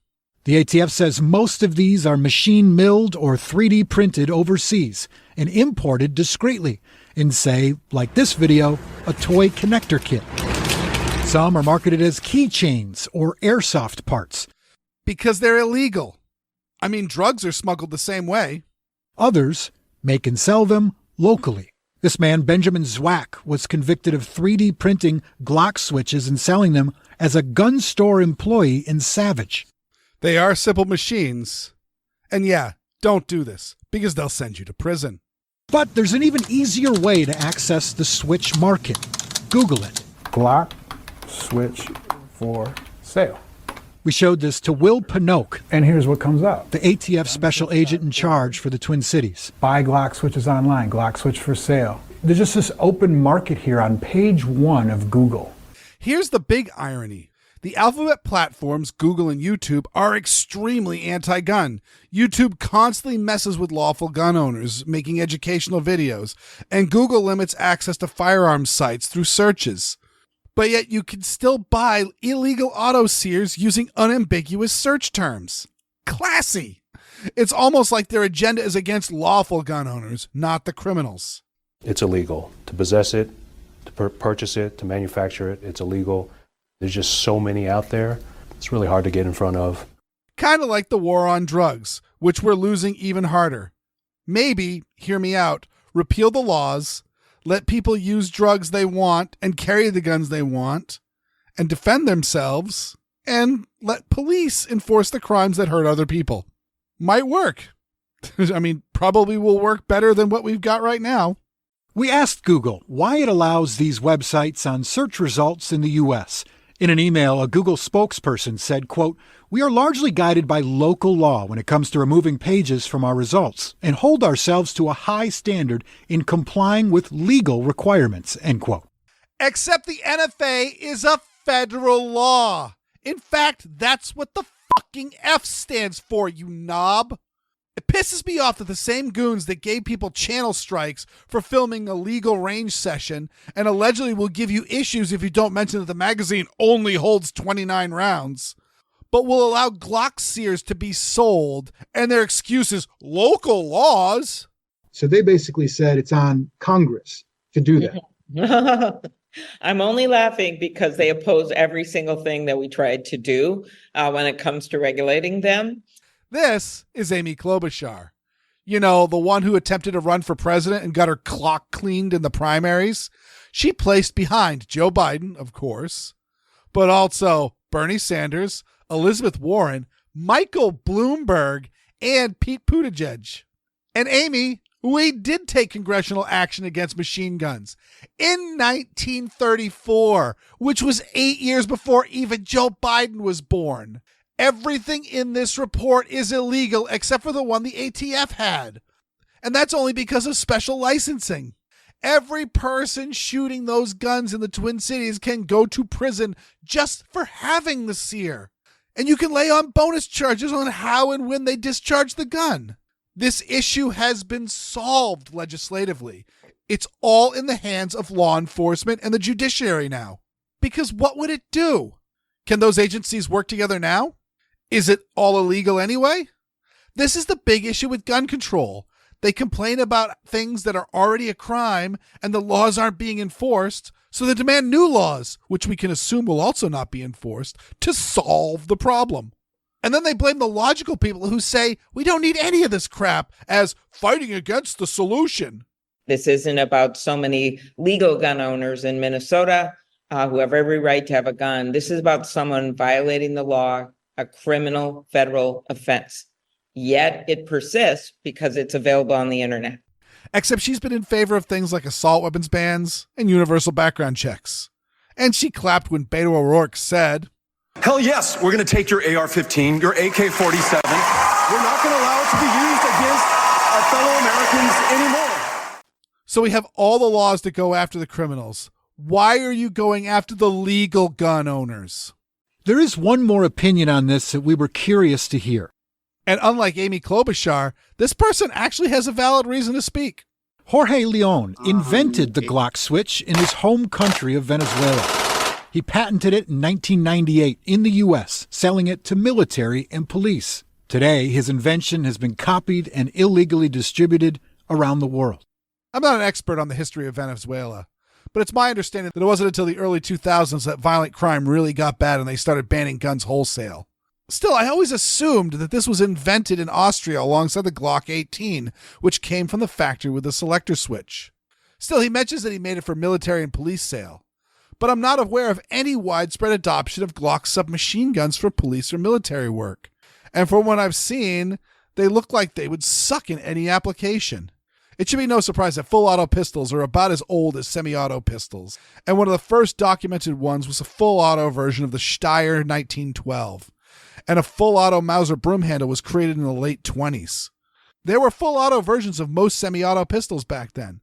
The ATF says most of these are machine milled or 3D printed overseas and imported discreetly in, say, like this video, a toy connector kit. Some are marketed as keychains or airsoft parts. Because they're illegal. I mean, drugs are smuggled the same way. Others make and sell them locally. This man, Benjamin Zwack, was convicted of 3D printing Glock switches and selling them as a gun store employee in Savage. They are simple machines. And yeah, don't do this, because they'll send you to prison. But there's an even easier way to access the switch market. Google it. Glock switch for sale. We showed this to Will Pinoque, And here's what comes up. the ATF special agent in charge for the Twin Cities. Buy Glock switches online, Glock switch for sale. There's just this open market here on page 1 of Google. Here's the big irony. The alphabet platforms, Google and YouTube, are extremely anti-gun. YouTube constantly messes with lawful gun owners, making educational videos, and Google limits access to firearms sites through searches. But yet you can still buy illegal auto sears using unambiguous search terms. Classy! It's almost like their agenda is against lawful gun owners, not the criminals. It's illegal to possess it, to purchase it, to manufacture it. It's illegal. There's just so many out there. It's really hard to get in front of. Kind of like the war on drugs, which we're losing even harder. Maybe, hear me out, repeal the laws, let people use drugs they want and carry the guns they want, and defend themselves, and let police enforce the crimes that hurt other people. Might work. I mean, probably will work better than what we've got right now. We asked Google why it allows these websites on search results in the U.S. In an email, a Google spokesperson said, quote, "We are largely guided by local law when it comes to removing pages from our results and hold ourselves to a high standard in complying with legal requirements," end quote. Except the NFA is a federal law. In fact, that's what the fucking F stands for, you knob. It pisses me off that the same goons that gave people channel strikes for filming a legal range session and allegedly will give you issues if you don't mention that the magazine only holds 29 rounds, but will allow Glock sears to be sold, and their excuse is local laws. So they basically said it's on Congress to do that. I'm only laughing because they oppose every single thing that we tried to do when it comes to regulating them. This is Amy Klobuchar. You know, the one who attempted to run for president and got her clock cleaned in the primaries. She placed behind Joe Biden, of course, but also Bernie Sanders, Elizabeth Warren, Michael Bloomberg, and Pete Buttigieg. And Amy, we did take congressional action against machine guns in 1934, which was 8 years before even Joe Biden was born. Everything in this report is illegal except for the one the ATF had. And that's only because of special licensing. Every person shooting those guns in the Twin Cities can go to prison just for having the sear. And you can lay on bonus charges on how and when they discharge the gun. This issue has been solved legislatively. It's all in the hands of law enforcement and the judiciary now. Because what would it do? Can those agencies work together now? Is it all illegal anyway? This is the big issue with gun control. They complain about things that are already a crime and the laws aren't being enforced, so they demand new laws, which we can assume will also not be enforced, to solve the problem. And then they blame the logical people who say we don't need any of this crap as fighting against the solution. This isn't about so many legal gun owners in Minnesota who have every right to have a gun. This is about someone violating the law, a criminal federal offense. yet it persists because it's available on the internet. Except she's been in favor of things like assault weapons bans and universal background checks. And she clapped when Beto O'Rourke said, "Hell yes, we're going to take your AR-15, your AK-47. We're not going to allow it to be used against our fellow Americans anymore." So we have all the laws to go after the criminals. Why are you going after the legal gun owners? There is one more opinion on this that we were curious to hear. And unlike Amy Klobuchar, this person actually has a valid reason to speak. Jorge Leon invented the Glock switch in his home country of Venezuela. He patented it in 1998 in the U.S., selling it to military and police. Today, his invention has been copied and illegally distributed around the world. I'm not an expert on the history of Venezuela, but it's my understanding that it wasn't until the early 2000s that violent crime really got bad and they started banning guns wholesale. Still, I always assumed that this was invented in Austria alongside the Glock 18, which came from the factory with the selector switch. Still, he mentions that he made it for military and police sale. But I'm not aware of any widespread adoption of Glock submachine guns for police or military work. And from what I've seen, they look like they would suck in any application. It should be no surprise that full auto pistols are about as old as semi-auto pistols. And one of the first documented ones was a full auto version of the Steyr 1912. And a full auto Mauser broom handle was created in the late 20s. There were full auto versions of most semi-auto pistols back then,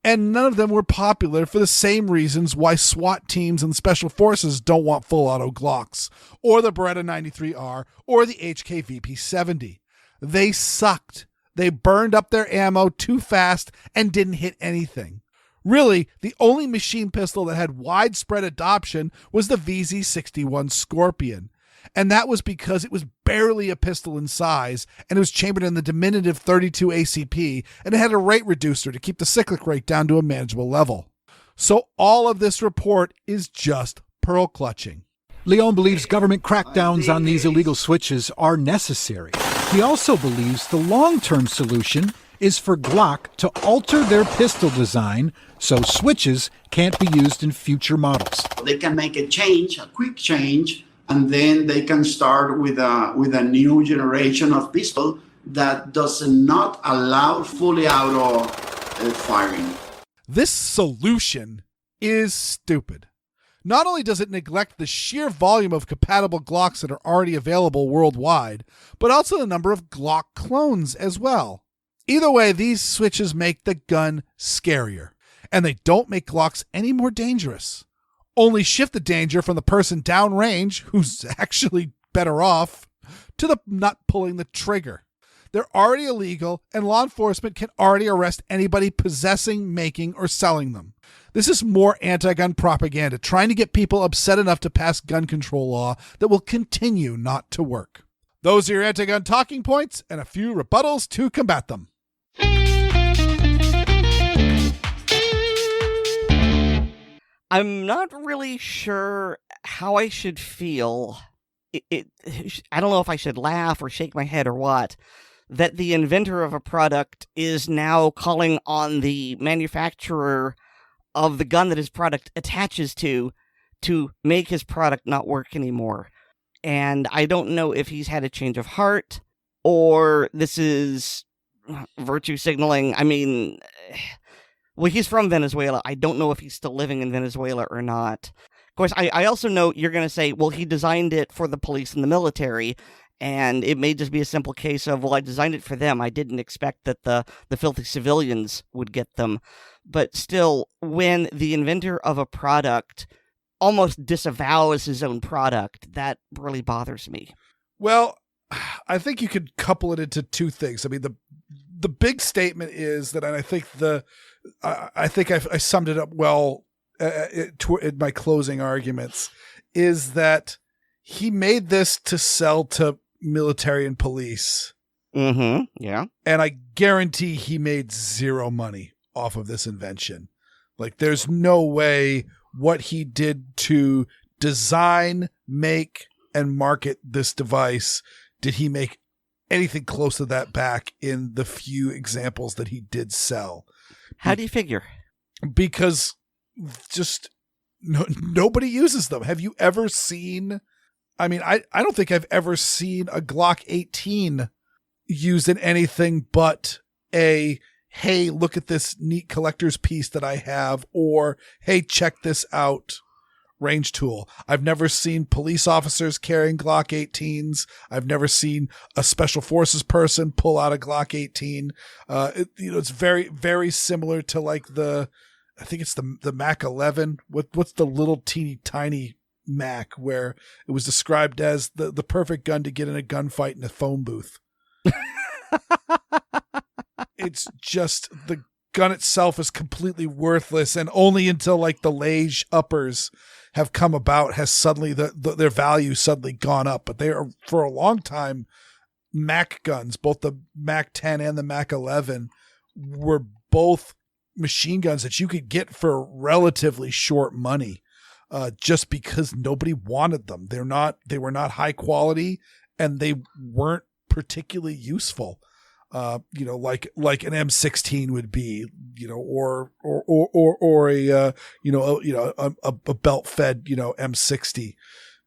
and none of them were popular for the same reasons why SWAT teams and special forces don't want full auto Glocks, or the Beretta 93R, or the HK VP70. They sucked. They burned up their ammo too fast and didn't hit anything. Really, the only machine pistol that had widespread adoption was the VZ61 Scorpion. And that was because it was barely a pistol in size, and it was chambered in the diminutive 32 ACP, and it had a rate reducer to keep the cyclic rate down to a manageable level. So all of this report is just pearl clutching. Leon believes government crackdowns on these illegal switches are necessary. He also believes the long-term solution is for Glock to alter their pistol design so switches can't be used in future models. They can make a change, a quick change, and then they can start with a new generation of pistol that does not allow fully auto firing. This solution is stupid. Not only does it neglect the sheer volume of compatible Glocks that are already available worldwide, but also the number of Glock clones as well. Either way, these switches make the gun scarier, and they don't make Glocks any more dangerous. Only shift the danger from the person downrange, who's actually better off, to the nut pulling the trigger. They're already illegal, and law enforcement can already arrest anybody possessing, making, or selling them. This is more anti-gun propaganda, trying to get people upset enough to pass gun control law that will continue not to work. Those are your anti-gun talking points, and a few rebuttals to combat them. I'm not really sure how I should feel. I don't know if I should laugh or shake my head or what, that the inventor of a product is now calling on the manufacturer of the gun that his product attaches to make his product not work anymore. And I don't know if he's had a change of heart or this is virtue signaling. I mean, well, he's from Venezuela. I don't know if he's still living in Venezuela or not. Of course, I also know you're going to say, well, he designed it for the police and the military, and it may just be a simple case of, well, I designed it for them. I didn't expect that the filthy civilians would get them. But still, when the inventor of a product almost disavows his own product, that really bothers me. Well, I think you could couple it into two things. I mean, the big statement is that, and I think I summed it up well in my closing arguments, is that he made this to sell to military and police. Mm-hmm. Yeah. And I guarantee he made zero money off of this invention. Like, there's no way what he did to design, make, and market this device did he make anything close to that back in the few examples that he did sell. How do you figure? Because just nobody uses them. Have you ever seen? I mean, I don't think I've ever seen a Glock 18 used in anything but a, hey, look at this neat collector's piece that I have, or hey, check this out range tool. I've never seen police officers carrying Glock 18s. I've never seen a special forces person pull out a Glock 18. It's very, very similar to like I think it's the Mac 11. What's the little teeny tiny Mac, where it was described as the perfect gun to get in a gunfight in a phone booth. It's just, the gun itself is completely worthless, and only until like the Lage uppers have come about has suddenly their value suddenly gone up. But they are, for a long time, Mac guns, both the Mac 10 and the Mac 11, were both machine guns that you could get for relatively short money, just because nobody wanted them. They were not high quality, and they weren't particularly useful. Like an M16 would be, or a belt fed, M60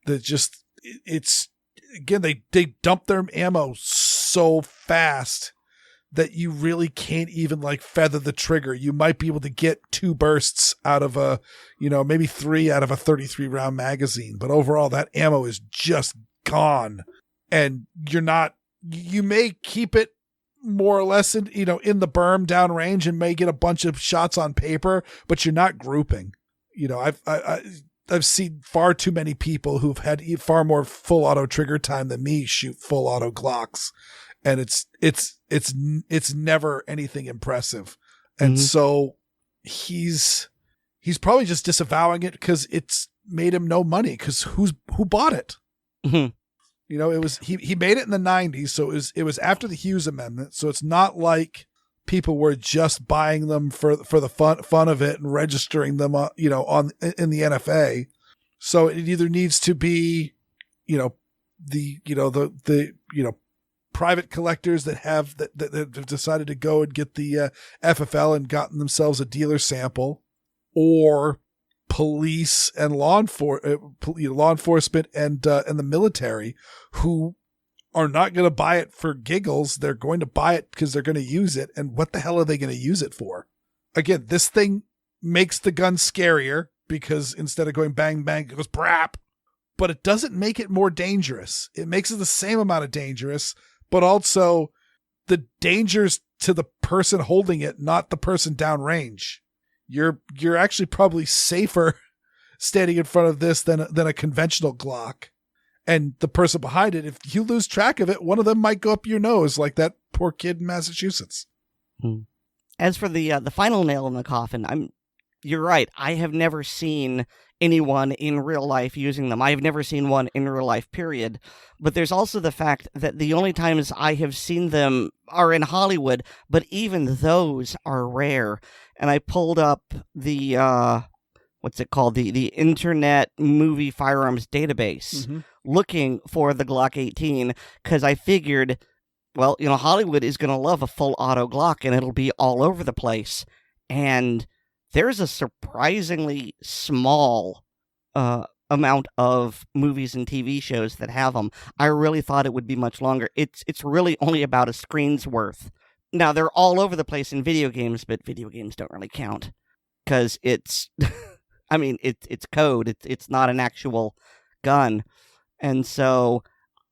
that just, it's, again, they dump their ammo so fast that you really can't even like feather the trigger. You might be able to get 2 bursts out of maybe 3 out of a 33 round magazine, but overall that ammo is just gone, and you may keep it more or less in the berm downrange and may get a bunch of shots on paper, but you're not grouping. I've seen far too many people who've had far more full auto trigger time than me shoot full auto Glocks, and it's never anything impressive. And so he's probably just disavowing it because it's made him no money, because who bought it? Mm-hmm. It was, he made it in the 90s, so it was after the Hughes Amendment. So it's not like people were just buying them for the fun of it and registering them, in the NFA. So it either needs to be, the private collectors that have decided to go and get the FFL and gotten themselves a dealer sample, or police and law enforcement and the military, who are not going to buy it for giggles. They're going to buy it because they're going to use it. And what the hell are they going to use it for? Again, this thing makes the gun scarier, because instead of going bang, bang, it goes brap. But it doesn't make it more dangerous. It makes it the same amount of dangerous, but also the dangers to the person holding it, not the person downrange. You're actually probably safer standing in front of this than a conventional Glock. And the person behind it, if you lose track of it, one of them might go up your nose, like that poor kid in Massachusetts. As for the final nail in the coffin, you're right. I have never seen anyone in real life using them. I have never seen one in real life, period. But there's also the fact that the only times I have seen them are in Hollywood, but even those are rare. And I pulled up the, what's it called? The Internet Movie Firearms Database, looking for the Glock 18, because I figured, well, Hollywood is going to love a full auto Glock, and it'll be all over the place. And there's a surprisingly small amount of movies and TV shows that have them. I really thought it would be much longer. It's really only about a screen's worth. Now, they're all over the place in video games, but video games don't really count, because it's, it's code. It's not an actual gun. And so,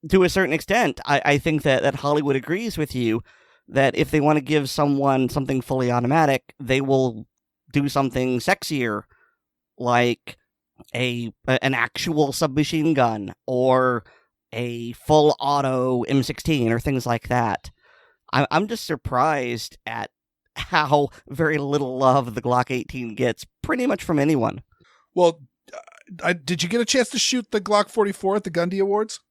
to a certain extent, I think that Hollywood agrees with you that if they want to give someone something fully automatic, they will do something sexier, like an actual submachine gun, or a full auto M16, or things like that. I'm just surprised at how very little love the Glock 18 gets, pretty much from anyone. Well, did you get a chance to shoot the Glock 44 at the Gundy Awards?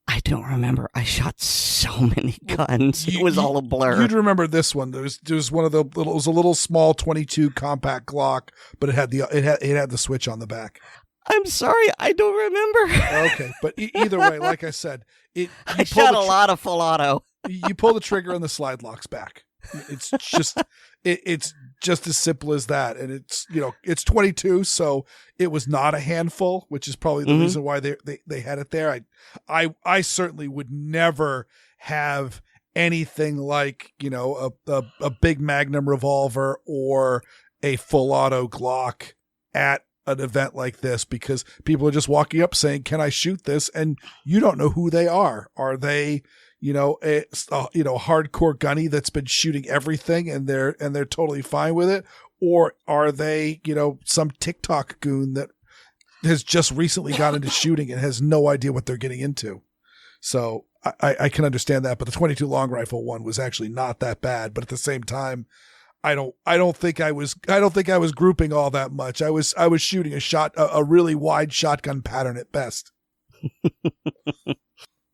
I don't remember. I shot so many guns. It was all a blur. You'd remember this one. There was one of the little, it was a little small 22 compact Glock, but it had the switch on the back. I'm sorry, I don't remember. Okay, but either way, like I said, I shot a lot of full auto. You pull the trigger and the slide locks back. It's just it's just as simple as that. And it's 22, so it was not a handful, which is probably the reason why they had it there. I certainly would never have anything like, a big Magnum revolver or a full auto Glock at an event like this, because people are just walking up saying, can I shoot this? And you don't know who they are. Are they, a hardcore gunny that's been shooting everything and they're totally fine with it? Or are they, some TikTok goon that has just recently got into shooting and has no idea what they're getting into? So I can understand that, but the 22 long rifle one was actually not that bad. But at the same time, I don't think I was grouping all that much. I was shooting a really wide shotgun pattern at best.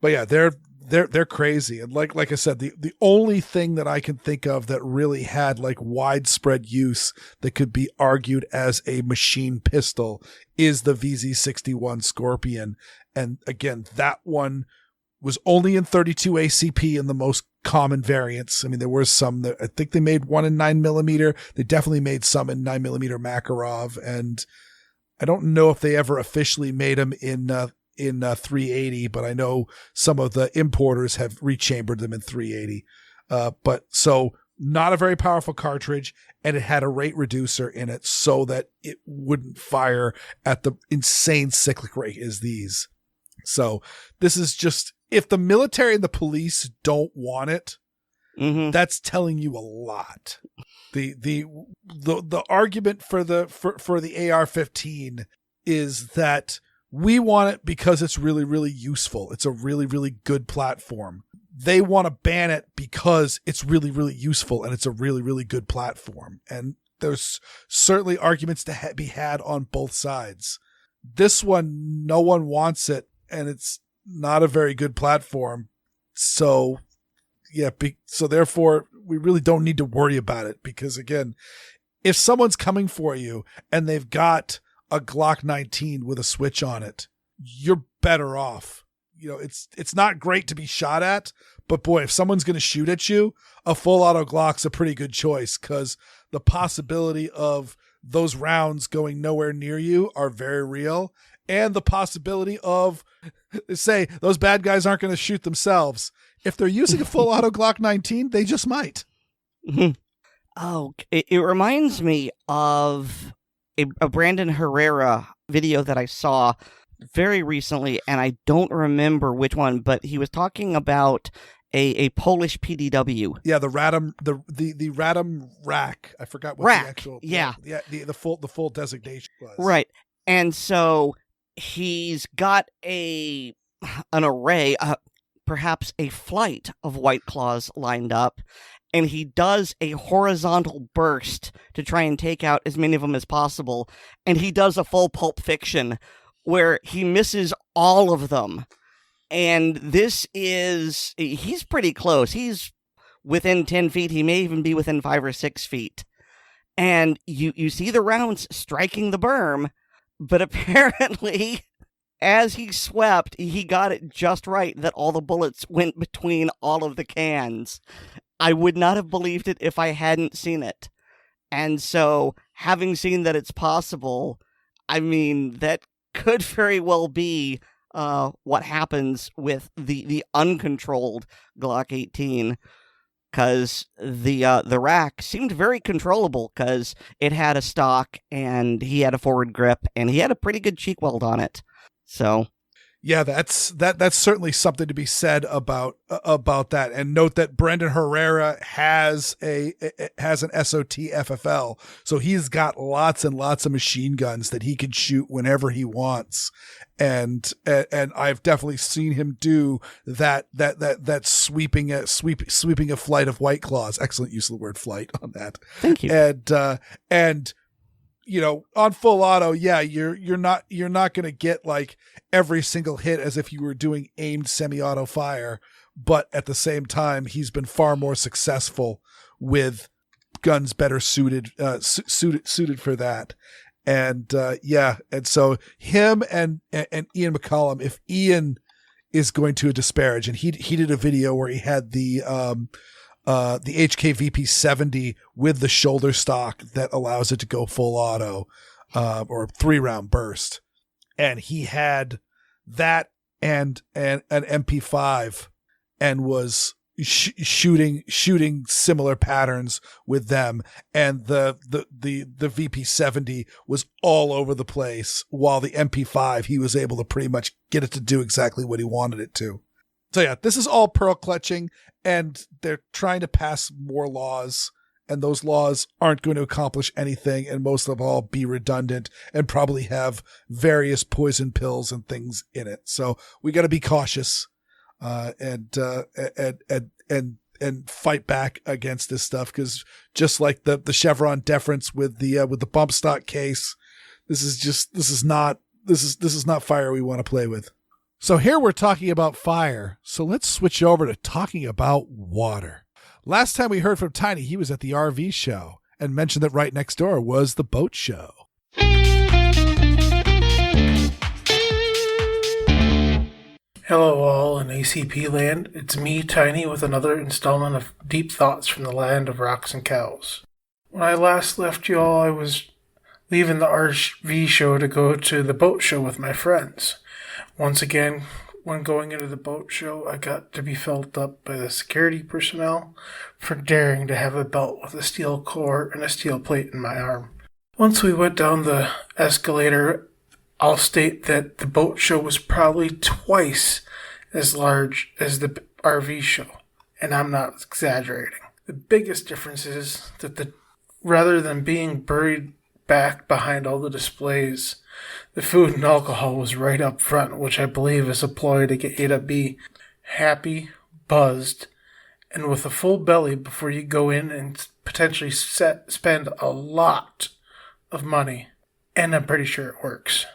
But yeah, they're crazy. And like I said, the only thing that I can think of that really had like widespread use that could be argued as a machine pistol is the VZ61 Scorpion. And again, that one was only in 32 ACP in the most common variants. I mean, there were some that I think they made one in 9mm. They definitely made some in 9mm Makarov, and I don't know if they ever officially made them in 380, but I know some of the importers have rechambered them in 380. But so not a very powerful cartridge, and it had a rate reducer in it so that it wouldn't fire at the insane cyclic rate as these. So this is just, if the military and the police don't want it, that's telling you a lot. The argument for the AR-15 is that we want it because it's really, really useful. It's a really, really good platform. They want to ban it because it's really, really useful and it's a really, really good platform. And there's certainly arguments to be had on both sides. This one, no one wants it, and it's not a very good platform. So yeah, so therefore we really don't need to worry about it, because again, if someone's coming for you and they've got a Glock 19 with a switch on it, you're better off. It's not great to be shot at, but boy, if someone's going to shoot at you, a full auto Glock's a pretty good choice, because the possibility of those rounds going nowhere near you are very real. And the possibility of, say, those bad guys aren't going to shoot themselves. If they're using a full auto Glock 19, they just might. Oh, it reminds me of a Brandon Herrera video that I saw very recently, and I don't remember which one, but he was talking about a Polish PDW. Yeah, the Radom, the Radom rack. I forgot what rack. The actual. Yeah, the full designation was. Right, and so he's got an array, perhaps a flight of White Claws lined up, and he does a horizontal burst to try and take out as many of them as possible, and he does a full Pulp Fiction where he misses all of them. And he's pretty close. He's within 10 feet. He may even be within 5 or 6 feet. And you see the rounds striking the berm, but apparently, as he swept, he got it just right that all the bullets went between all of the cans. I would not have believed it if I hadn't seen it. And so, having seen that it's possible, I mean, that could very well be what happens with the uncontrolled Glock 18. Because the rack seemed very controllable, because it had a stock and he had a forward grip and he had a pretty good cheek weld on it. So yeah, that's certainly something to be said about that. And note that Brendan Herrera has an SOT FFL, so he's got lots and lots of machine guns that he can shoot whenever he wants. And I've definitely seen him do that sweeping a flight of White Claws. Excellent use of the word flight on that. Thank you. And on full auto, yeah, you're not going to get like every single hit as if you were doing aimed semi-auto fire, but at the same time, he's been far more successful with guns better suited for that. And and so him and Ian McCollum, if Ian is going to disparage, and he did a video where he had the HK VP70 with the shoulder stock that allows it to go full auto, or 3-round burst. And he had that and an MP5 and was, shooting similar patterns with them, and the VP70 was all over the place, while the MP5 he was able to pretty much get it to do exactly what he wanted it to. So yeah, this is all pearl clutching, and they're trying to pass more laws, and those laws aren't going to accomplish anything, and most of all be redundant and probably have various poison pills and things in it. So we got to be cautious. And fight back against this stuff, because just like the Chevron deference with the bump stock case, this is not fire we want to play with. So here we're talking about fire, so let's switch over to talking about water. Last time we heard from Tiny, he was at the RV show and mentioned that right next door was the boat show. Hello all in ACP land, it's me, Tiny, with another installment of Deep Thoughts from the Land of Rocks and Cows. When I last left you all, I was leaving the RV show to go to the boat show with my friends. Once again, when going into the boat show, I got to be felt up by the security personnel for daring to have a belt with a steel core and a steel plate in my arm. Once we went down the escalator, I'll state that the boat show was probably twice as large as the RV show, and I'm not exaggerating. The biggest difference is that rather than being buried back behind all the displays, the food and alcohol was right up front, which I believe is a ploy to get you to be happy, buzzed, and with a full belly before you go in and potentially spend a lot of money, and I'm pretty sure it works.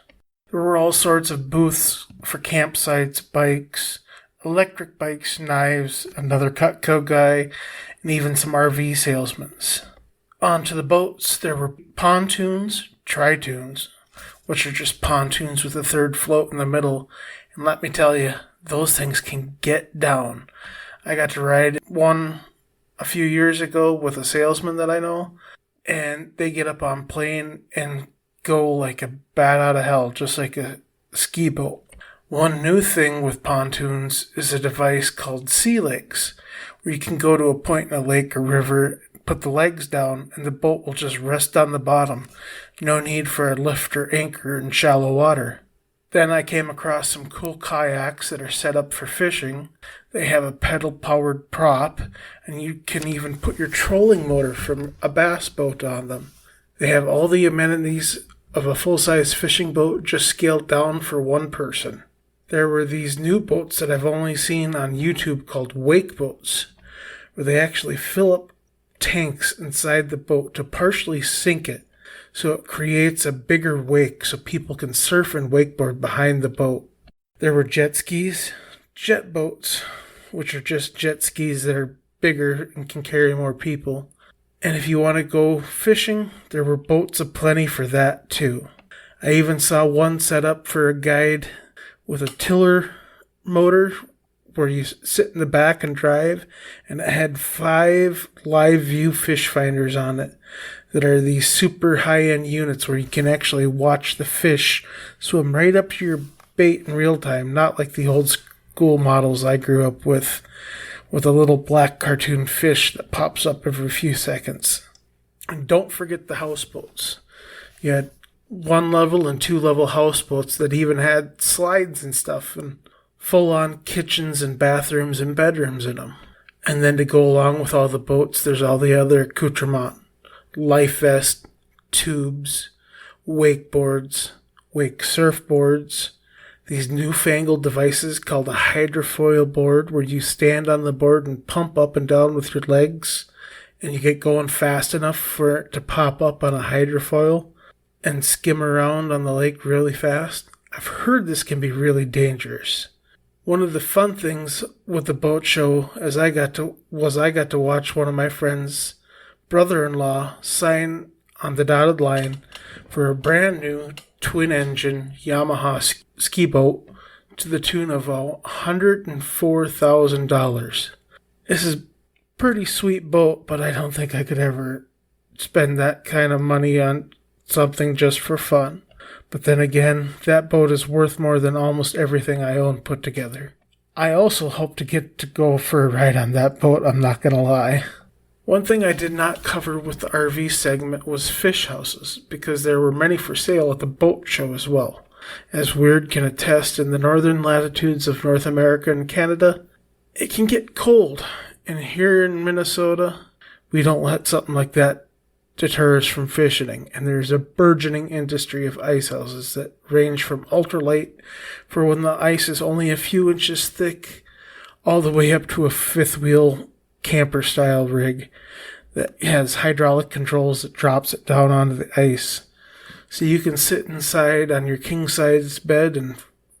There were all sorts of booths for campsites, bikes, electric bikes, knives, another Cutco guy, and even some RV salesmen. Onto the boats, there were pontoons, tritoons, which are just pontoons with a third float in the middle, and let me tell you, those things can get down. I got to ride one a few years ago with a salesman that I know, and they get up on plane and go like a bat out of hell, just like a ski boat. One new thing with pontoons is a device called sea legs, where you can go to a point in a lake or river, put the legs down, and the boat will just rest on the bottom. No need for a lift or anchor in shallow water. Then I came across some cool kayaks that are set up for fishing. They have a pedal-powered prop, and you can even put your trolling motor from a bass boat on them. They have all the amenities of a full-size fishing boat, just scaled down for one person. There were these new boats that I've only seen on YouTube called wake boats, where they actually fill up tanks inside the boat to partially sink it, so it creates a bigger wake so people can surf and wakeboard behind the boat. There were jet skis, jet boats, which are just jet skis that are bigger and can carry more people. And if you want to go fishing, there were boats aplenty for that too. I even saw one set up for a guide with a tiller motor where you sit in the back and drive, and it had 5 live view fish finders on it that are these super high-end units where you can actually watch the fish swim right up to your bait in real time, not like the old school models I grew up with a little black cartoon fish that pops up every few seconds. And don't forget the houseboats. You had 1-level and 2-level houseboats that even had slides and stuff and full-on kitchens and bathrooms and bedrooms in them. And then to go along with all the boats, there's all the other accoutrement. Life vest, tubes, wakeboards, wake surfboards, these newfangled devices called a hydrofoil board where you stand on the board and pump up and down with your legs, and you get going fast enough for it to pop up on a hydrofoil and skim around on the lake really fast. I've heard this can be really dangerous. One of the fun things with the boat show is I got to watch one of my friends' brother-in-law sign on the dotted line for a brand new twin-engine Yamaha ski boat to the tune of $104,000. This is a pretty sweet boat, but I don't think I could ever spend that kind of money on something just for fun. But then again, that boat is worth more than almost everything I own put together. I also hope to get to go for a ride on that boat, I'm not going to lie. One thing I did not cover with the RV segment was fish houses, because there were many for sale at the boat show as well. As Weer'd can attest, in the northern latitudes of North America and Canada, it can get cold. And here in Minnesota, we don't let something like that deter us from fishing. And there's a burgeoning industry of ice houses that range from ultralight for when the ice is only a few inches thick, all the way up to a fifth wheel camper-style rig that has hydraulic controls that drops it down onto the ice. So you can sit inside on your king-size bed and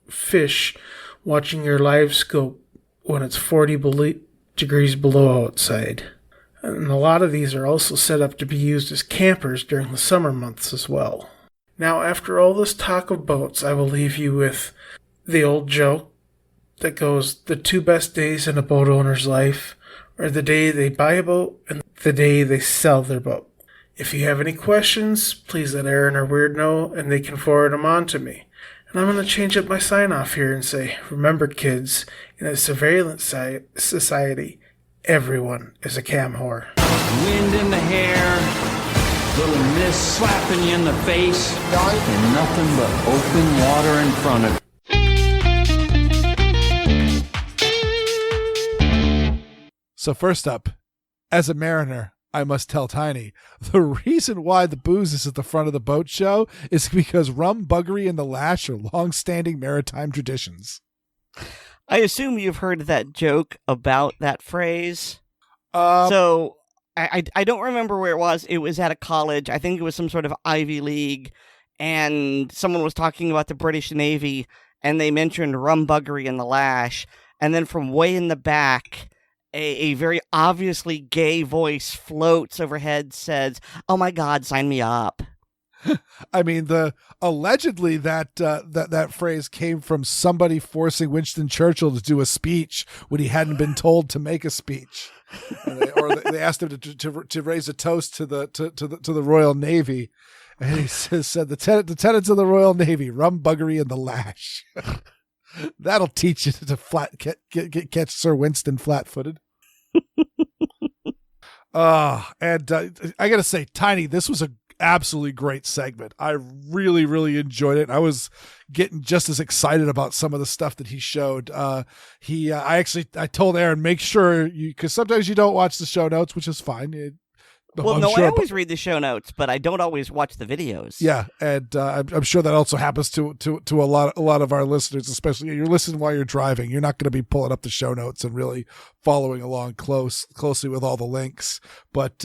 fish, watching your live scope when it's 40 degrees below outside. And a lot of these are also set up to be used as campers during the summer months as well. Now, after all this talk of boats, I will leave you with the old joke that goes, the two best days in a boat owner's life are the day they buy a boat and the day they sell their boat. If you have any questions, please let Aaron or Weer'd know, and they can forward them on to me. And I'm going to change up my sign-off here and say, remember kids, in a surveillance society, everyone is a cam whore. Wind in the hair, little mist slapping you in the face, and nothing but open water in front of you. So first up, as a mariner, I must tell Tiny, the reason why the booze is at the front of the boat show is because rum, buggery, and the lash are long-standing maritime traditions. I assume you've heard that joke about that phrase. So I don't remember where it was. It was at a college. I think it was some sort of Ivy League, and someone was talking about the British Navy, and they mentioned rum, buggery, and the lash, and then from way in the back, a very obviously gay voice floats overhead, says, "Oh my God, sign me up." I mean, allegedly that phrase came from somebody forcing Winston Churchill to do a speech when he hadn't been told to make a speech, they asked him to raise a toast to the Royal Navy, and he said, "The tenants of the Royal Navy, rum, buggery, and the lash." That'll teach you to catch Sir Winston flat-footed. And I gotta say, Tiny, this was an absolutely great segment. I really, really enjoyed it. I was getting just as excited about some of the stuff that he showed. I told Aaron, make sure because sometimes you don't watch the show notes, which is fine. I always read the show notes, but I don't always watch the videos. Yeah, and I'm sure that also happens to a lot of our listeners, especially if you're listening while you're driving. You're not going to be pulling up the show notes and really following along closely with all the links. But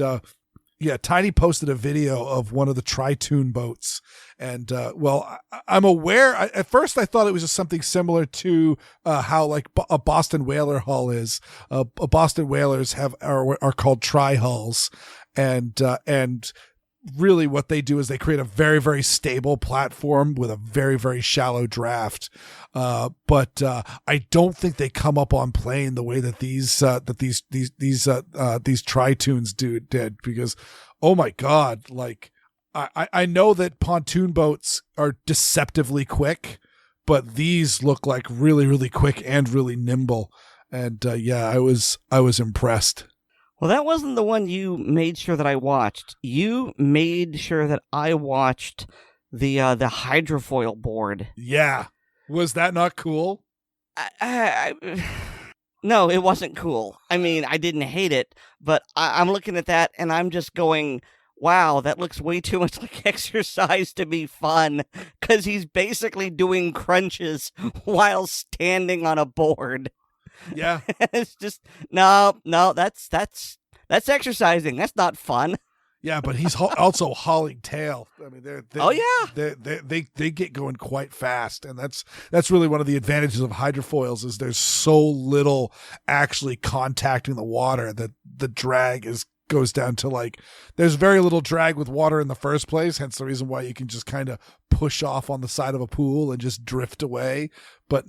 yeah, Tiny posted a video of one of the Tri-Toon boats, and I'm aware. At first, I thought it was just something similar to how like a Boston whaler hull is. Boston whalers are called tri-hulls. And really what they do is they create a very, very stable platform with a very, very shallow draft. But I don't think they come up on plane the way that these Tri-Toons did, because, oh my God, like I know that pontoon boats are deceptively quick, but these look like really, really quick and really nimble. And I was impressed. Well, that wasn't the one you made sure that I watched. You made sure that I watched the hydrofoil board. Yeah. Was that not cool? No, it wasn't cool. I mean, I didn't hate it, but I'm looking at that and I'm just going, wow, that looks way too much like exercise to be fun, because he's basically doing crunches while standing on a board. Yeah. It's just no, that's exercising. That's not fun. Yeah, but he's also hauling tail. I mean, they get going quite fast, and that's really one of the advantages of hydrofoils is there's so little actually contacting the water that the drag goes down to like there's very little drag with water in the first place, hence the reason why you can just kind of push off on the side of a pool and just drift away. But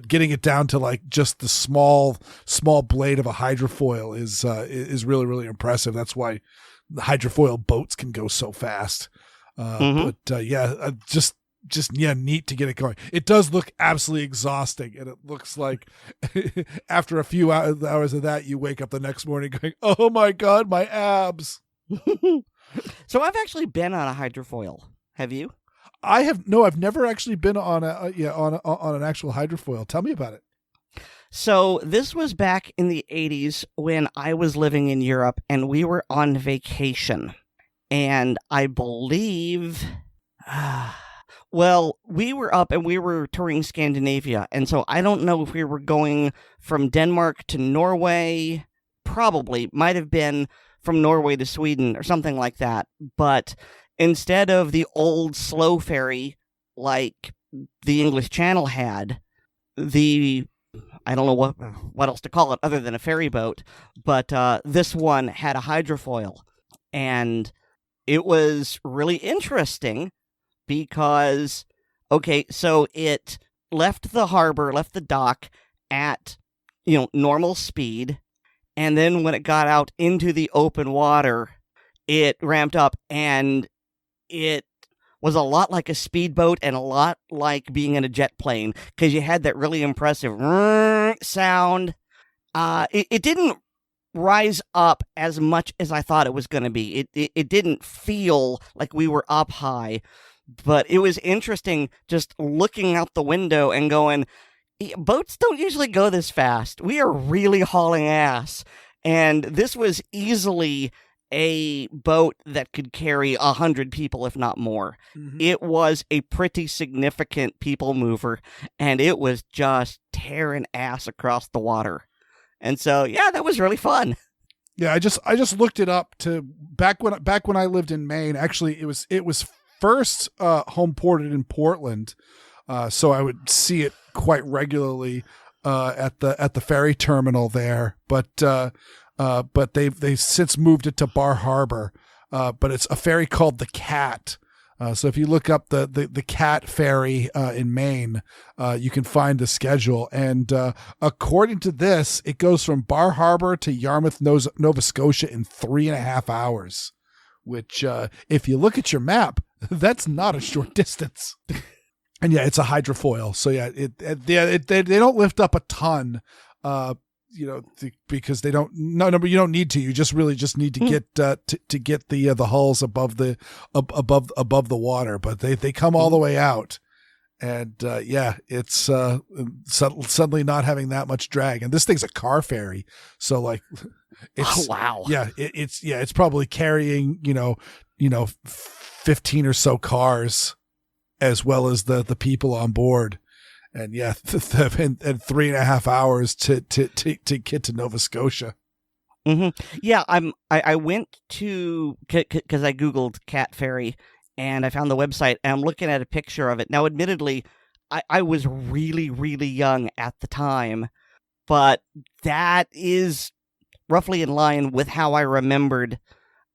getting it down to like just the small blade of a hydrofoil is really, really impressive. That's why the hydrofoil boats can go so fast. Just neat to get it going. It does look absolutely exhausting, and it looks like after a few hours of that, you wake up the next morning going, "Oh my God, my abs." So I've actually been on a hydrofoil. Have you? I've never actually been on on an actual hydrofoil. Tell me about it. So this was back in the 80s when I was living in Europe and we were on vacation. And I believe, well, we were up and we were touring Scandinavia. And so I don't know if we were going from Denmark to Norway. Probably might have been from Norway to Sweden or something like that. But instead of the old slow ferry like the English Channel had, I don't know what else to call it other than a ferry boat, but this one had a hydrofoil. And it was really interesting because, okay, so it left the harbor, left the dock at, normal speed. And then when it got out into the open water, it ramped up, and it was a lot like a speedboat and a lot like being in a jet plane, because you had that really impressive sound. It didn't rise up as much as I thought it was going to be. It didn't feel like we were up high, but it was interesting just looking out the window and going, boats don't usually go this fast. We are really hauling ass. And this was easily a boat that could carry 100 people, if not more. Mm-hmm. It was a pretty significant people mover, and it was just tearing ass across the water. And so, yeah, that was really fun. Yeah, I just looked it up to back when I lived in Maine. Actually, it was first home ported in Portland, so I would see it quite regularly at the ferry terminal there. But they've since moved it to Bar Harbor. But it's a ferry called the Cat. So if you look up the Cat ferry in Maine, you can find the schedule. And according to this, it goes from Bar Harbor to Yarmouth, Nova Scotia in 3.5 hours, which if you look at your map, that's not a short distance. And yeah, it's a hydrofoil. So yeah, they don't lift up a ton, because they don't. No, but you don't need to. You just need to get to get the hulls above the water. But they come all the way out, and it's suddenly not having that much drag. And this thing's a car ferry, so like, it's wow. Yeah, it's probably carrying 15 or so cars, as well as the people on board. And yeah, and 3.5 hours to get to Nova Scotia. Mm-hmm. Yeah, I went to, because I Googled Cat Ferry and I found the website, and I'm looking at a picture of it. Now, admittedly, I was really, really young at the time, but that is roughly in line with how I remembered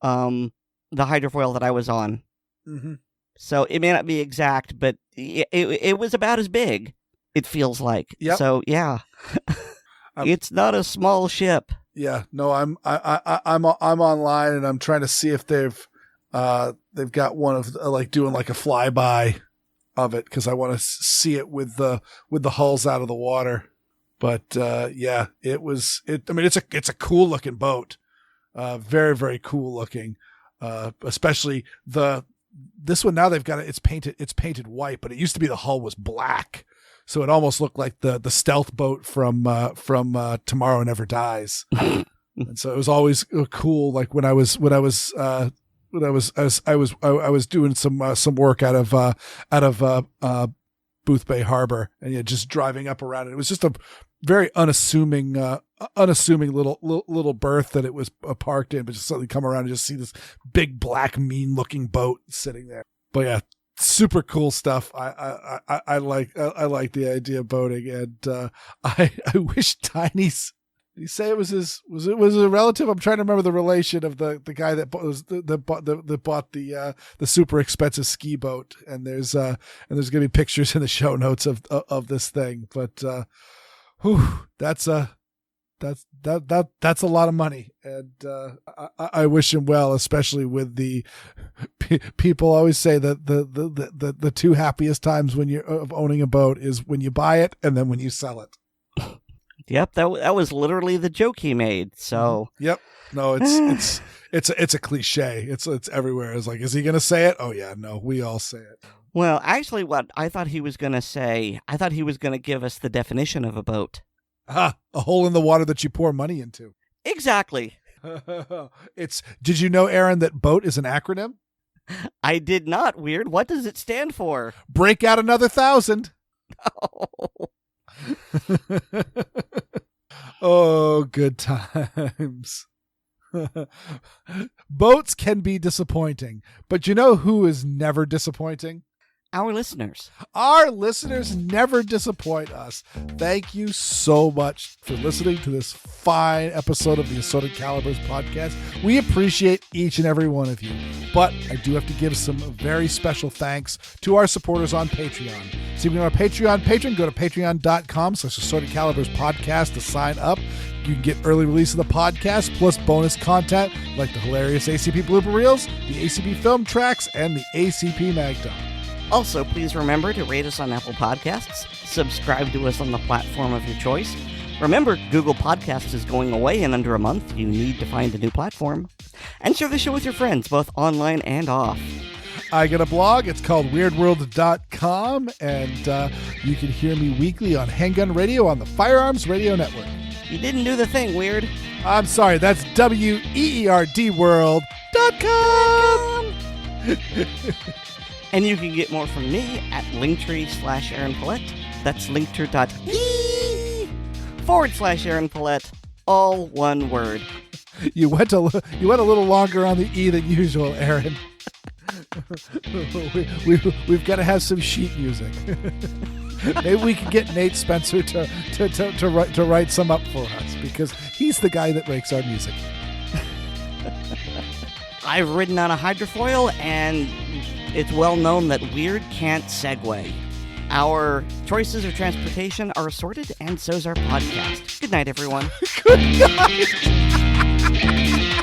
the hydrofoil that I was on. Mm-hmm. So it may not be exact, but it was about as big. It feels like. Yep. So yeah, it's not a small ship. Yeah, no, I'm online, and I'm trying to see if they've got one of doing like a flyby of it, because I want to see it with the hulls out of the water. But yeah, I mean, it's a cool looking boat, very, very cool looking, especially this one. Now they've got it. It's painted white, but it used to be the hull was black. So it almost looked like the stealth boat from Tomorrow Never Dies. And so it was always cool. Like when I was doing some work out of Booth Bay Harbor, and just driving up around it. It was just a very unassuming little berth that it was parked in, but just suddenly come around and just see this big black mean looking boat sitting there. But yeah, super cool stuff. I like the idea of boating, and I wish Tiny's. Did he say it was was a relative? I'm trying to remember the relation of the guy that bought the super expensive ski boat. And there's gonna be pictures in the show notes of this thing. But that's a that's a lot of money, and I wish him well, especially with the people always say that the two happiest times when you're of owning a boat is when you buy it and then when you sell it. Yep, that was literally the joke he made. So yep, no, it's a cliche. It's everywhere. It's like, is he gonna say it? Oh yeah, no, we all say it. Well, actually, what I thought he was gonna say, I thought he was gonna give us the definition of a boat. A hole in the water that you pour money into. Exactly. Did you know, Aaron, that BOAT is an acronym? I did not. Weird. What does it stand for? Break out another 1,000. Oh, good times. Boats can be disappointing, but you know who is never disappointing? Our listeners. Our listeners never disappoint us. Thank you so much for listening to this fine episode of the Assorted Calibers podcast. We appreciate each and every one of you, but I do have to give some very special thanks to our supporters on Patreon. So if you're on our Patreon patron, go to patreon.com/Assorted Calibers podcast to sign up. You can get early release of the podcast, plus bonus content like the hilarious ACP blooper reels, the ACP film tracks, and the ACP mag dump. Also, please remember to rate us on Apple Podcasts, subscribe to us on the platform of your choice. Remember, Google Podcasts is going away in under a month. You need to find a new platform. And share the show with your friends, both online and off. I got a blog. It's called WeirDWorld.com, and you can hear me weekly on Handgun Radio on the Firearms Radio Network. You didn't do the thing, Weird. I'm sorry, that's WeerdWorld.com. And you can get more from me at Linktree/Aaron Paulette. That's linktree.ee/Aaron Paulette. All one word. You went a little longer on the E than usual, Aaron. We've got to have some sheet music. Maybe we can get Nate Spencer to write some up for us, because he's the guy that makes our music. I've ridden on a hydrofoil, and it's well known that Weird can't segue. Our choices of transportation are assorted, and so's our podcast. Good night, everyone. Good night.